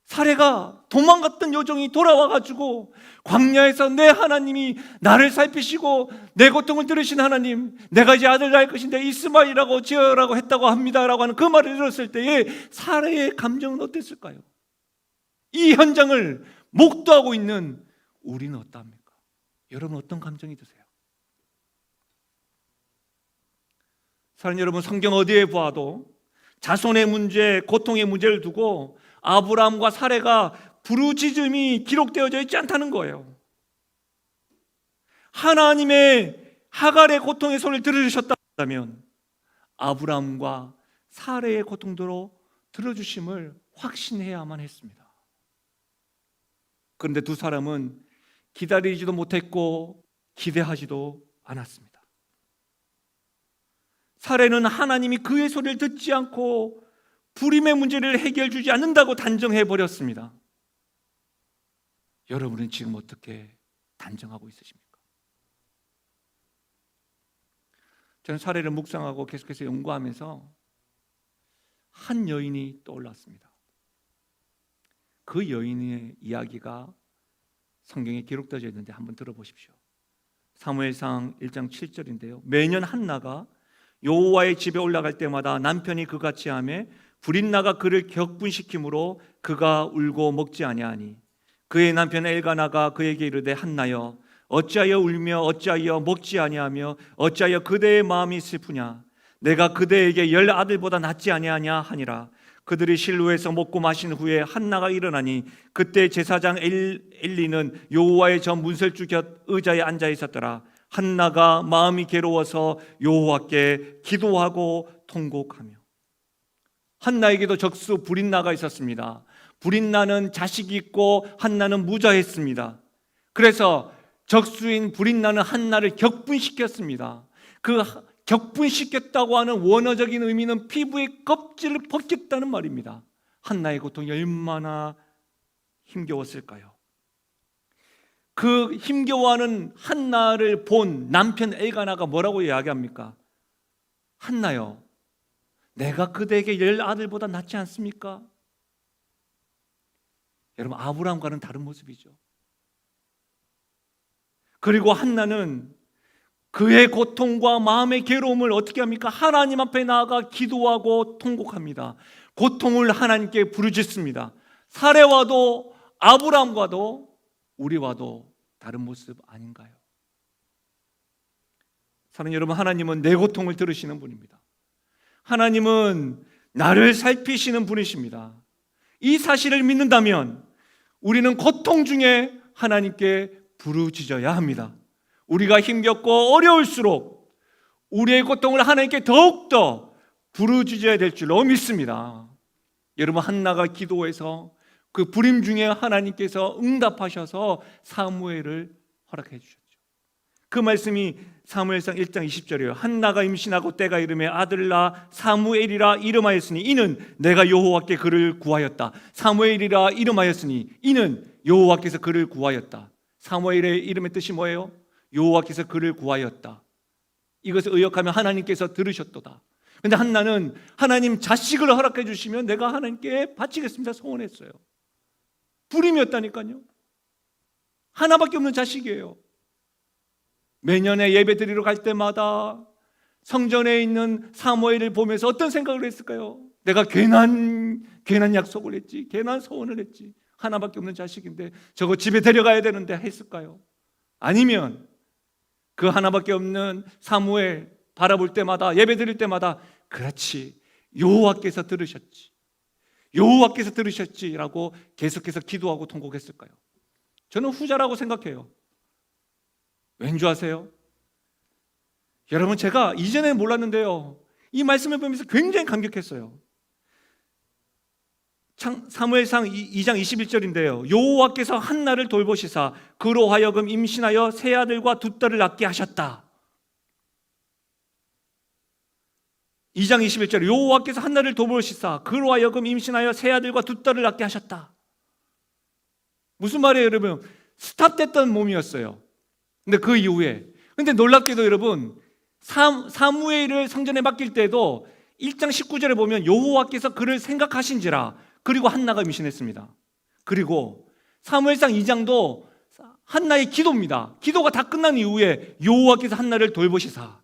사레가 도망갔던 요정이 돌아와가지고 광야에서 내 하나님이 나를 살피시고 내 고통을 들으신 하나님, 내가 이제 아들 낳을 것인데 이스마엘이라고 지어라고 했다고 합니다라고 하는 그 말을 들었을 때의 사레의 감정은 어땠을까요? 이 현장을 목도하고 있는 우리는 어떠합니까? 여러분 어떤 감정이 드세요? 사랑하는 여러분, 성경 어디에 보아도 자손의 문제, 고통의 문제를 두고 아브라함과 사레가 부르짖음이 기록되어져 있지 않다는 거예요. 하나님의 하갈의 고통의 소리를 들으셨다면 아브라함과 사레의 고통도 들어주심을 확신해야만 했습니다. 그런데 두 사람은 기다리지도 못했고 기대하지도 않았습니다. 사레는 하나님이 그의 소리를 듣지 않고 불임의 문제를 해결해 주지 않는다고 단정해 버렸습니다. 여러분은 지금 어떻게 단정하고 있으십니까? 저는 사례를 묵상하고 계속해서 연구하면서 한 여인이 떠올랐습니다. 그 여인의 이야기가 성경에 기록되어 있는데 한번 들어보십시오. 사무엘상 1장 7절인데요. 매년 한나가 여호와의 집에 올라갈 때마다 남편이 그같이 하며 불인나가 그를 격분시키므로 그가 울고 먹지 아니하니 그의 남편 엘가나가 그에게 이르되 한나여 어찌하여 울며 어찌하여 먹지 아니하며 어찌하여 그대의 마음이 슬프냐 내가 그대에게 10 아들보다 낫지 아니하냐 하니라. 그들이 실로에서 먹고 마신 후에 한나가 일어나니 그때 제사장 엘리는 여호와의 전 문설주 곁 의자에 앉아 있었더라. 한나가 마음이 괴로워서 여호와께 기도하고 통곡하며. 한나에게도 적수 불인나가 있었습니다. 불인나는 자식이 있고 한나는 무자했습니다. 그래서 적수인 불인나는 한나를 격분시켰습니다. 그 격분시켰다고 하는 원어적인 의미는 피부의 껍질을 벗겼다는 말입니다. 한나의 고통이 얼마나 힘겨웠을까요? 그 힘겨워하는 한나를 본 남편 엘가나가 뭐라고 이야기합니까? 한나여, 내가 그대에게 10 아들보다 낫지 않습니까? 여러분, 아브라함과는 다른 모습이죠. 그리고 한나는 그의 고통과 마음의 괴로움을 어떻게 합니까? 하나님 앞에 나아가 기도하고 통곡합니다. 고통을 하나님께 부르짖습니다. 사레와도 아브라함과도 우리와도 다른 모습 아닌가요? 사랑하는 여러분, 하나님은 내 고통을 들으시는 분입니다. 하나님은 나를 살피시는 분이십니다. 이 사실을 믿는다면 우리는 고통 중에 하나님께 부르짖어야 합니다. 우리가 힘겹고 어려울수록 우리의 고통을 하나님께 더욱더 부르짖어야 될 줄로 믿습니다. 여러분, 한나가 기도해서 그 불임 중에 하나님께서 응답하셔서 사무엘을 허락해 주셨죠. 그 말씀이 사무엘상 1장 20절이에요. 한나가 임신하고 때가 이르매 아들을 낳아 사무엘이라 이름하였으니 이는 내가 여호와께 그를 구하였다. 사무엘이라 이름하였으니 이는 여호와께서 그를 구하였다. 사무엘의 이름의 뜻이 뭐예요? 여호와께서 그를 구하였다. 이것을 의역하면 하나님께서 들으셨도다. 그런데 한나는 하나님 자식을 허락해 주시면 내가 하나님께 바치겠습니다 소원했어요. 불임이었다니까요. 하나밖에 없는 자식이에요. 매년에 예배 드리러 갈 때마다 성전에 있는 사무엘을 보면서 어떤 생각을 했을까요? 내가 괜한 약속을 했지, 괜한 소원을 했지. 하나밖에 없는 자식인데 저거 집에 데려가야 되는데 했을까요? 아니면 그 하나밖에 없는 사무엘 바라볼 때마다, 예배 드릴 때마다 그렇지, 여호와께서 들으셨지, 여호와께서 들으셨지라고 계속해서 기도하고 통곡했을까요? 저는 후자라고 생각해요. 왠지 아세요? 여러분, 제가 이전에 몰랐는데요, 이 말씀을 보면서 굉장히 감격했어요. 사무엘상 2장 21절인데요. 여호와께서 한나를 돌보시사 그로 하여금 임신하여 세 아들과 두 딸을 낳게 하셨다. 2장 21절 여호와께서 한나를 돌보시사 그로 하여금 임신하여 세 아들과 두 딸을 낳게 하셨다. 무슨 말이에요, 여러분? 스탑됐던 몸이었어요. 근데 그 이후에, 근데 놀랍게도 여러분, 사무엘을 성전에 맡길 때도 1장 19절에 보면 여호와께서 그를 생각하신지라, 그리고 한나가 임신했습니다. 그리고 사무엘상 2장도 한나의 기도입니다. 기도가 다 끝난 이후에 여호와께서 한나를 돌보시사,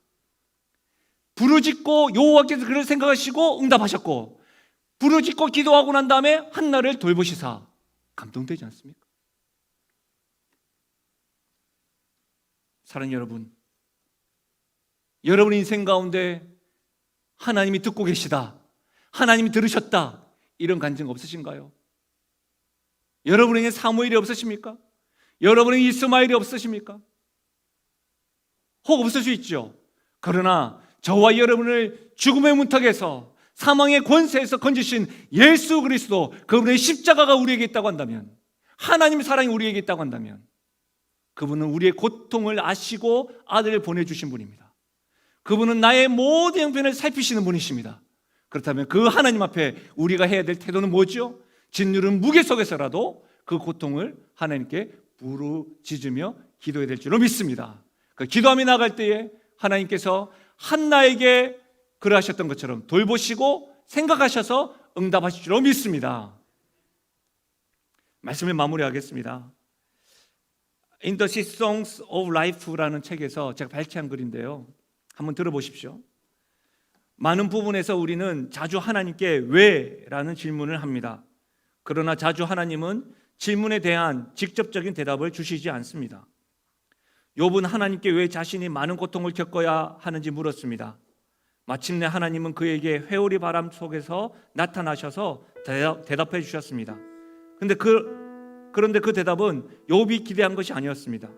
부르짖고 여호와께서 그를 생각하시고 응답하셨고, 부르짖고 기도하고 난 다음에 한나를 돌보시사. 감동되지 않습니까? 사랑하는 여러분, 여러분 인생 가운데 하나님이 듣고 계시다, 하나님이 들으셨다, 이런 간증 없으신가요? 여러분에게 사무엘이 없으십니까? 여러분에게 이스마엘이 없으십니까? 혹 없을 수 있죠. 그러나 저와 여러분을 죽음의 문턱에서, 사망의 권세에서 건지신 예수 그리스도, 그분의 십자가가 우리에게 있다고 한다면, 하나님의 사랑이 우리에게 있다고 한다면, 그분은 우리의 고통을 아시고 아들을 보내주신 분입니다. 그분은 나의 모든 형편을 살피시는 분이십니다. 그렇다면 그 하나님 앞에 우리가 해야 될 태도는 뭐죠? 짓누른 무게 속에서라도 그 고통을 하나님께 부르짖으며 기도해야 될 줄로 믿습니다. 그 기도하며 나갈 때에 하나님께서 한나에게 그러하셨던 것처럼 돌보시고 생각하셔서 응답하실 줄로 믿습니다. 말씀을 마무리하겠습니다. In the Six Songs of Life라는 책에서 제가 발췌한 글인데요, 한번 들어보십시오. 많은 부분에서 우리는 자주 하나님께 왜? 라는 질문을 합니다. 그러나 자주 하나님은 질문에 대한 직접적인 대답을 주시지 않습니다. 욥은 하나님께 왜 자신이 많은 고통을 겪어야 하는지 물었습니다. 마침내 하나님은 그에게 회오리 바람 속에서 나타나셔서 대답해 주셨습니다. 그런데 그 대답은 욥이 기대한 것이 아니었습니다.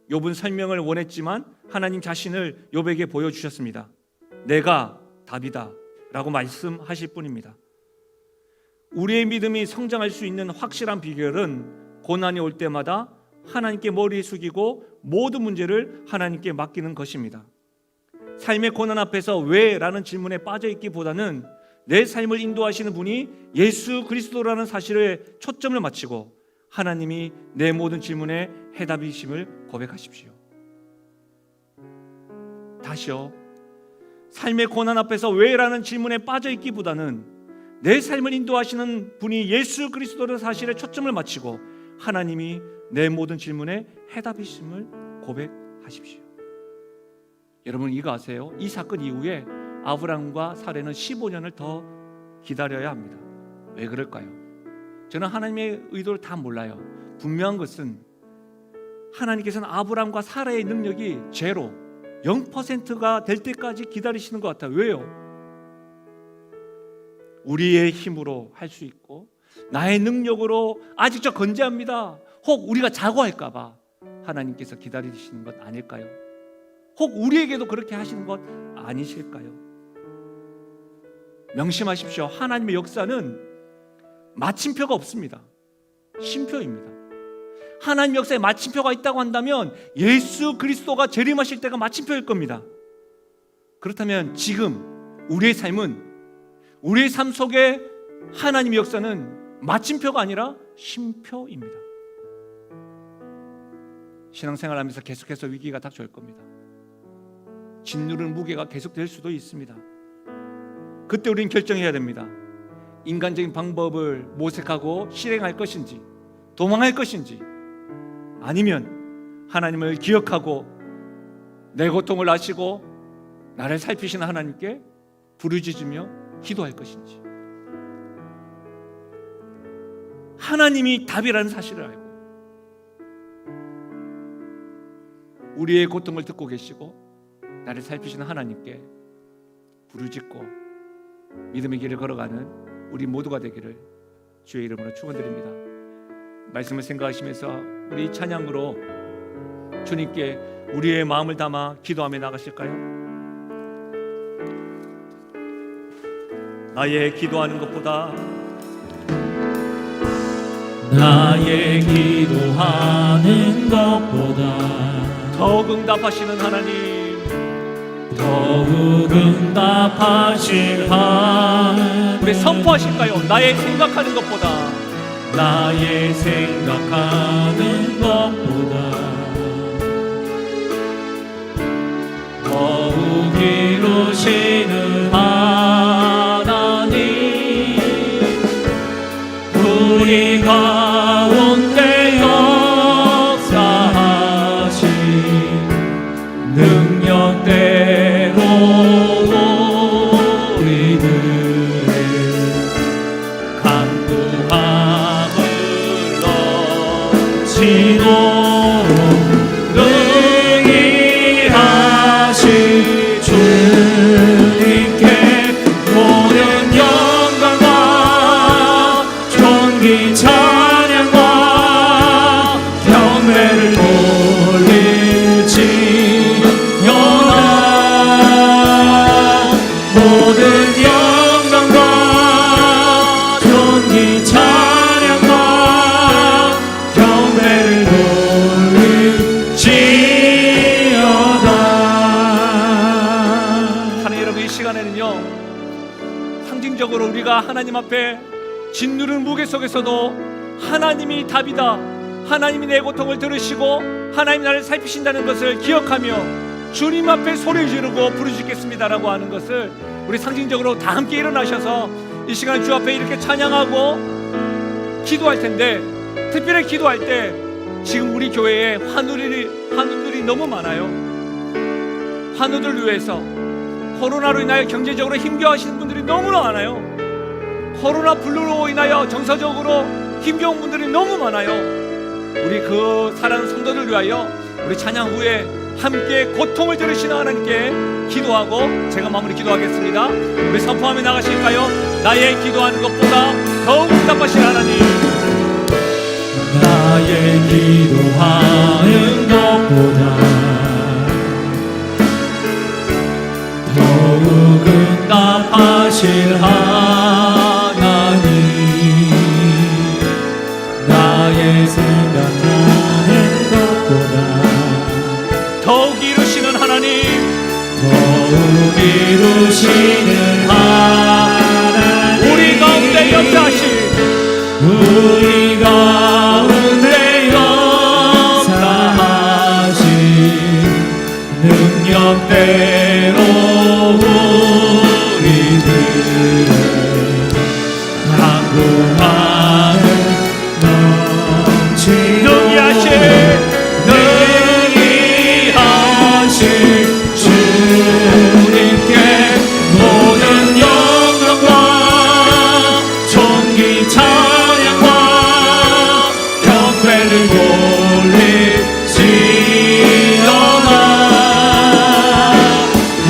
욥은 설명을 원했지만 하나님 자신을 욥에게 보여주셨습니다. 내가 답이다 라고 말씀하실 뿐입니다. 우리의 믿음이 성장할 수 있는 확실한 비결은 고난이 올 때마다 하나님께 머리 숙이고 모든 문제를 하나님께 맡기는 것입니다. 삶의 고난 앞에서 왜? 라는 질문에 빠져있기보다는 내 삶을 인도하시는 분이 예수 그리스도라는 사실에 초점을 맞추고 하나님이 내 모든 질문에 해답이심을 고백하십시오. 다시요, 삶의 고난 앞에서 왜? 라는 질문에 빠져있기보다는 내 삶을 인도하시는 분이 예수 그리스도라는 사실에 초점을 맞추고 하나님이 내 모든 질문에 해답이심을 고백하십시오. 여러분 이거 아세요? 이 사건 이후에 아브라함과 사레는 15년을 더 기다려야 합니다. 왜 그럴까요? 저는 하나님의 의도를 다 몰라요. 분명한 것은 하나님께서는 아브라함과 사라의 능력이 제로, 0%가 될 때까지 기다리시는 것 같아요. 왜요? 우리의 힘으로 할 수 있고 나의 능력으로 아직 저 건재합니다, 혹 우리가 자고할까 봐 하나님께서 기다리시는 것 아닐까요? 혹 우리에게도 그렇게 하시는 것 아니실까요? 명심하십시오. 하나님의 역사는 마침표가 없습니다. 쉼표입니다. 하나님 역사에 마침표가 있다고 한다면 예수 그리스도가 재림하실 때가 마침표일 겁니다. 그렇다면 지금 우리의 삶은, 우리의 삶 속에 하나님의 역사는 마침표가 아니라 쉼표입니다. 신앙생활하면서 계속해서 위기가 닥쳐올 겁니다. 짓누르는 무게가 계속될 수도 있습니다. 그때 우리는 결정해야 됩니다. 인간적인 방법을 모색하고 실행할 것인지, 도망할 것인지, 아니면 하나님을 기억하고 내 고통을 아시고 나를 살피시는 하나님께 부르짖으며 기도할 것인지. 하나님이 답이라는 사실을 알고 우리의 고통을 듣고 계시고 나를 살피시는 하나님께 부르짖고 믿음의 길을 걸어가는 우리 모두가 되기를 주의 이름으로 축원드립니다. 말씀을 생각하시면서 우리 찬양으로 주님께 우리의 마음을 담아 기도하며 나가실까요? 나의 기도하는 것보다 나의 기도하는 것보다 더욱 응답하시는 하나님, 더욱 응답하실 하나님, 우리 선포하실까요? 나의 생각하는 것보다 나의 생각하는 것보다 더욱 이루시는 하나님, 우리 가운데 역사하신 능력대로 우리들의 강구함을 넘치도록 능히 하신 주님께 모든 영광과 존귀 찬양과 경배를 돌릴지어다. 모든 영광과 존귀 찬양과 경배를 돌릴지어다. 하나님 여러분, 이 시간에는요 상징적으로 우리가 하나님 앞에 짓누른 무게 속에서도 하나님이 답이다, 하나님이 내 고통을 들으시고 하나님이 나를 살피신다는 것을 기억하며 주님 앞에 소리 지르고 부르짖겠습니다라고 하는 것을 우리 상징적으로 다 함께 일어나셔서 이 시간 주 앞에 이렇게 찬양하고 기도할 텐데, 특별히 기도할 때 지금 우리 교회에 환우들이 너무 많아요. 환우들 위해서, 코로나로 인하여 경제적으로 힘겨워하시는 분들이 너무나 많아요. 코로나 블루로 인하여 정서적으로 힘겨운 분들이 너무 많아요. 우리 그 사랑하는 성도들 위하여 우리 찬양 후에 함께 고통을 들으시는 하나님께 기도하고 제가 마무리 기도하겠습니다. 우리 선포하며 나가실까요? 나의 기도하는 것보다 더욱 응답하신 하나님, 나의 기도하는 것보다 더욱 응답하실 하나님, 나의 생각하는 것보다 더욱 이루시는 하나님, 더욱 이루시는 하나님, 우리 가운데 역사하신, 우리 가운데 역사하신 능력대로 우리들의 강구함을 능히 하신 주님께 모든 영광과 존귀 찬양과 경배를 돌릴지어다.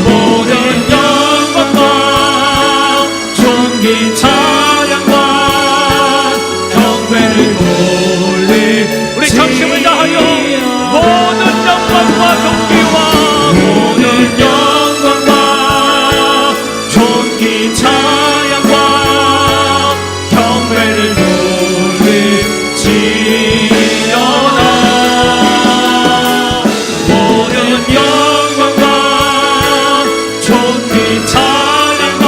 모든 영광과 존귀 찬양과 경배를 돌릴지어다. 우리 정심을 다하여 모든 영광과 존귀와 모든 영광과 존귀 찬양과 경배를 돌릴지어다. 모든 영광과 존귀 찬양과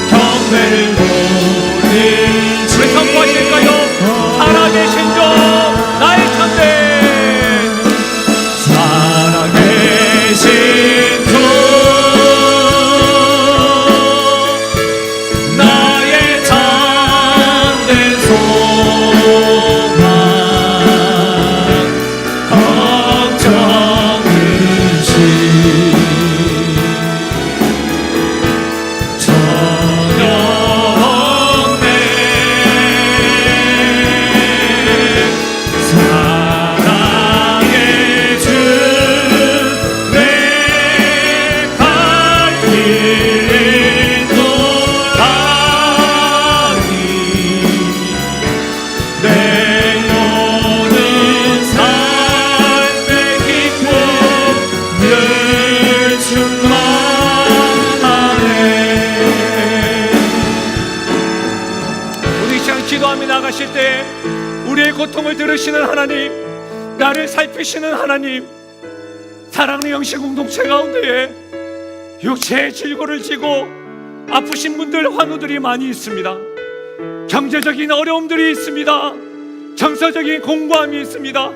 경배를 돌릴지어다. 우리 선포하실까요? 살아계신 주 나의 천대, 살아계신 주 나의 참된 소망, 걱정 의심 전혀 없네. 사랑의 주 내 갈 길 인도하니 내 모든 삶의 기쁨 늘 충만하네. 우리 이 시간 기도하며 나가실 때 우리의 고통을 들으시는 하나님, 나를 살피시는 하나님, 사랑의 영신 공동체 가운데에 육체의 질고를 지고 아프신 분들, 환우들이 많이 있습니다. 경제적인 어려움들이 있습니다. 정서적인 공고함이 있습니다.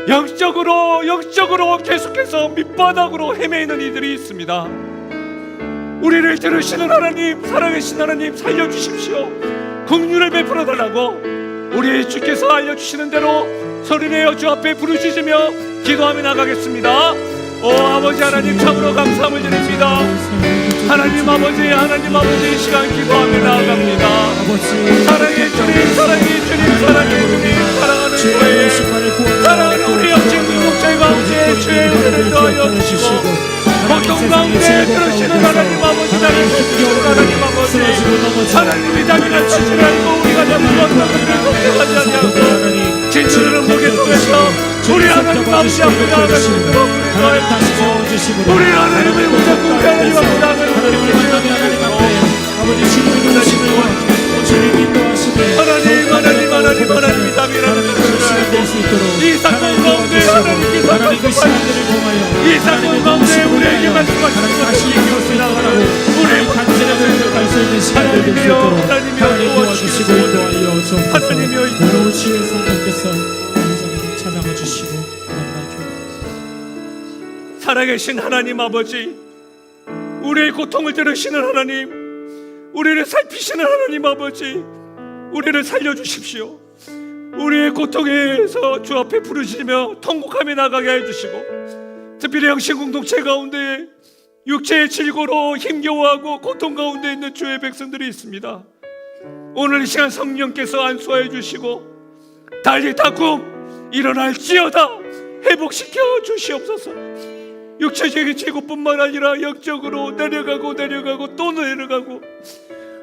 영적으로 계속해서 밑바닥으로 헤매이는 이들이 있습니다. 우리를 들으시는 하나님, 살아계신 하나님, 살려주십시오. 긍휼을 베풀어 달라고 우리 주께서 알려주시는 대로 소리내어 주 앞에 부르짖으며 기도하며 나가겠습니다. 오 아버지 하나님, 참으로 감사함을 드립니다. 하나님 아버지 이 시간 기도하며 나아갑니다. 사랑의 주님, 사랑의 주님, 사랑의 주님, 사랑하는 교회, 사랑하는 우리 영적 공동체 가운데 주의 은혜를 더하여 주시고 고통 가운데 들으시는 하나님 아버지, 나를 주시는 하나님 아버지, 하나님이 자기를 치지 않고 우리가 너무 어떤 것들을 선택하지 아니하고 진주를 목에 속에서 우리 하나님 아버지 앞에 나아갈 수 있도록 우리 더해 주시고 우리 하나님의 무조건 하나님 앞에 나아갈 수 있도록 아버지 주님이 도와주시고 주님이 인도하시되 하나님 답이라는 것을 이 사건 가운데 하나님께서 이 사건 가운데 우리에게 말씀하시는 것을 이기고 나가라고 우리의 간절함을 갈수 있는 시간을 될 수 있도록 하나님이 도와주시고 인도하여 주옵소서. 하나님이여 이끌어 주의 성령께서 찾아가 주시고 만나 주옵소서. 살아계신 하나님 아버지, 우리의 고통을 들으시는 하나님, 우리를 살피시는 하나님 아버지, 우리를 살려주십시오. 우리의 고통에서 주 앞에 부르시며 통곡하며 나가게 해주시고 특별히 영신 공동체 가운데 육체의 질고로 힘겨워하고 고통 가운데 있는 주의 백성들이 있습니다. 오늘 이 시간 성령께서 안수하여 주시고 달리 다굼 일어날지어다 회복시켜 주시옵소서. 육체적인 질고뿐만 아니라 영적으로 내려가고 또 내려가고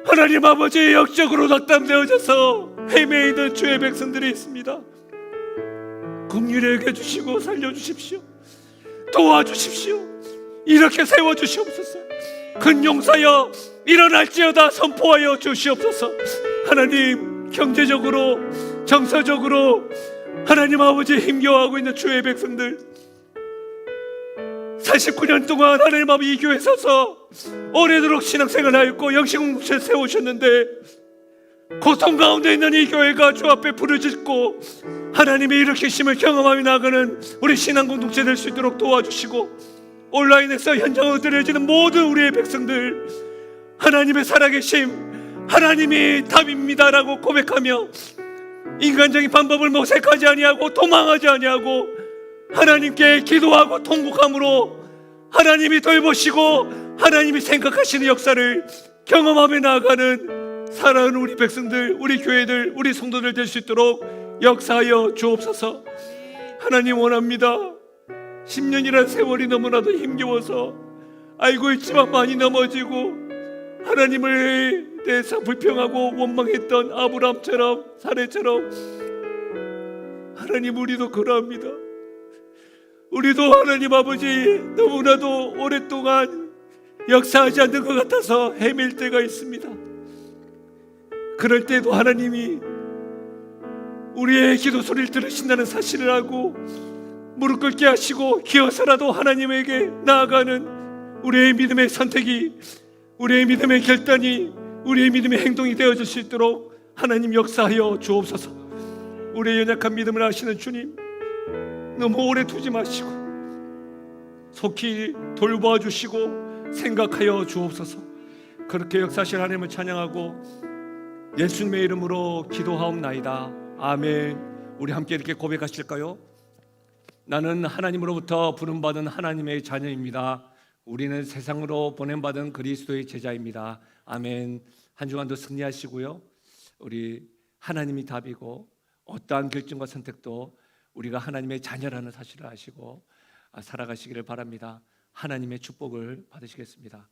하나님 아버지 영적으로 낙담되어져서 헤매이는 주의 백성들이 있습니다. 긍휼히 여겨주시고 살려주십시오. 도와주십시오. 이렇게 세워주시옵소서. 큰 용사여 일어날지어다 선포하여 주시옵소서. 하나님, 경제적으로 정서적으로 하나님 아버지 힘겨워하고 있는 주의 백성들, 49년 동안 하나님 아버지 이 교회에 서서 오래도록 신앙생활하였고 영신공동체 세우셨는데 고통 가운데 있는 이 교회가 주 앞에 부르짖고 하나님의 일으키심을 경험하며 나가는 우리 신앙공동체 될 수 있도록 도와주시고 온라인에서 현장으로 드려지는 모든 우리의 백성들, 하나님의 살아계심, 하나님이 답입니다라고 고백하며 인간적인 방법을 모색하지 아니하고 도망하지 아니하고 하나님께 기도하고 통곡함으로 하나님이 돌보시고 하나님이 생각하시는 역사를 경험하며 나아가는 사랑하는 우리 백성들, 우리 교회들, 우리 성도들 될 수 있도록 역사하여 주옵소서. 하나님 원합니다. 10년이라는 세월이 너무나도 힘겨워서 알고 있지만 많이 넘어지고 하나님을 대해서 불평하고 원망했던 아브라함처럼 사례처럼 하나님, 우리도 그러합니다. 우리도 하나님 아버지 너무나도 오랫동안 역사하지 않는 것 같아서 헤맬 때가 있습니다. 그럴 때도 하나님이 우리의 기도 소리를 들으신다는 사실을 알고 무릎 꿇게 하시고 기어서라도 하나님에게 나아가는 우리의 믿음의 선택이, 우리의 믿음의 결단이, 우리의 믿음의 행동이 되어질 수 있도록 하나님 역사하여 주옵소서. 우리의 연약한 믿음을 아시는 주님, 너무 오래 두지 마시고 속히 돌보아 주시고 생각하여 주옵소서. 그렇게 역사하신 하나님을 찬양하고 예수님의 이름으로 기도하옵나이다. 아멘. 우리 함께 이렇게 고백하실까요? 나는 하나님으로부터 부름받은 하나님의 자녀입니다. 우리는 세상으로 보냄받은 그리스도의 제자입니다. 아멘. 한 주간도 승리하시고요, 우리 하나님이 답이고 어떠한 결정과 선택도 우리가 하나님의 자녀라는 사실을 아시고 살아가시기를 바랍니다. 하나님의 축복을 받으시겠습니다.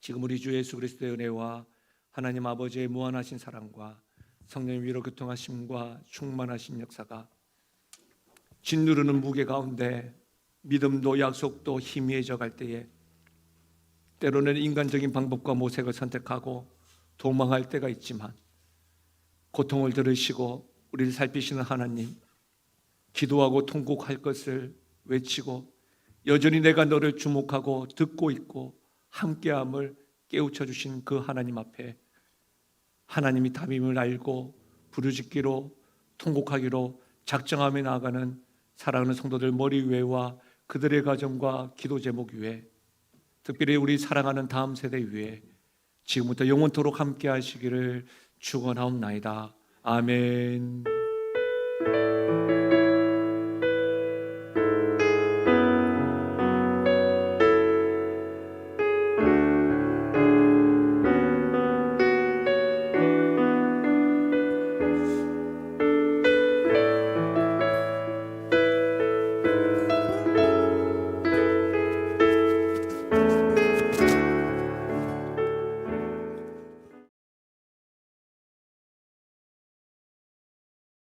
지금 우리 주 예수 그리스도의 은혜와 하나님 아버지의 무한하신 사랑과 성령의 위로 교통하심과 충만하신 역사가 짓누르는 무게 가운데 믿음도 약속도 희미해져 갈 때에 때로는 인간적인 방법과 모색을 선택하고 도망할 때가 있지만 고통을 들으시고 우리를 살피시는 하나님, 기도하고 통곡할 것을 외치고 여전히 내가 너를 주목하고 듣고 있고 함께함을 깨우쳐 주신 그 하나님 앞에 하나님이 답임을 알고 부르짖기로 통곡하기로 작정하며 나아가는 사랑하는 성도들 머리 위에와 그들의 가정과 기도 제목 위에, 특별히 우리 사랑하는 다음 세대 위에 지금부터 영원토록 함께 하시기를 축원하옵나이다. 아멘.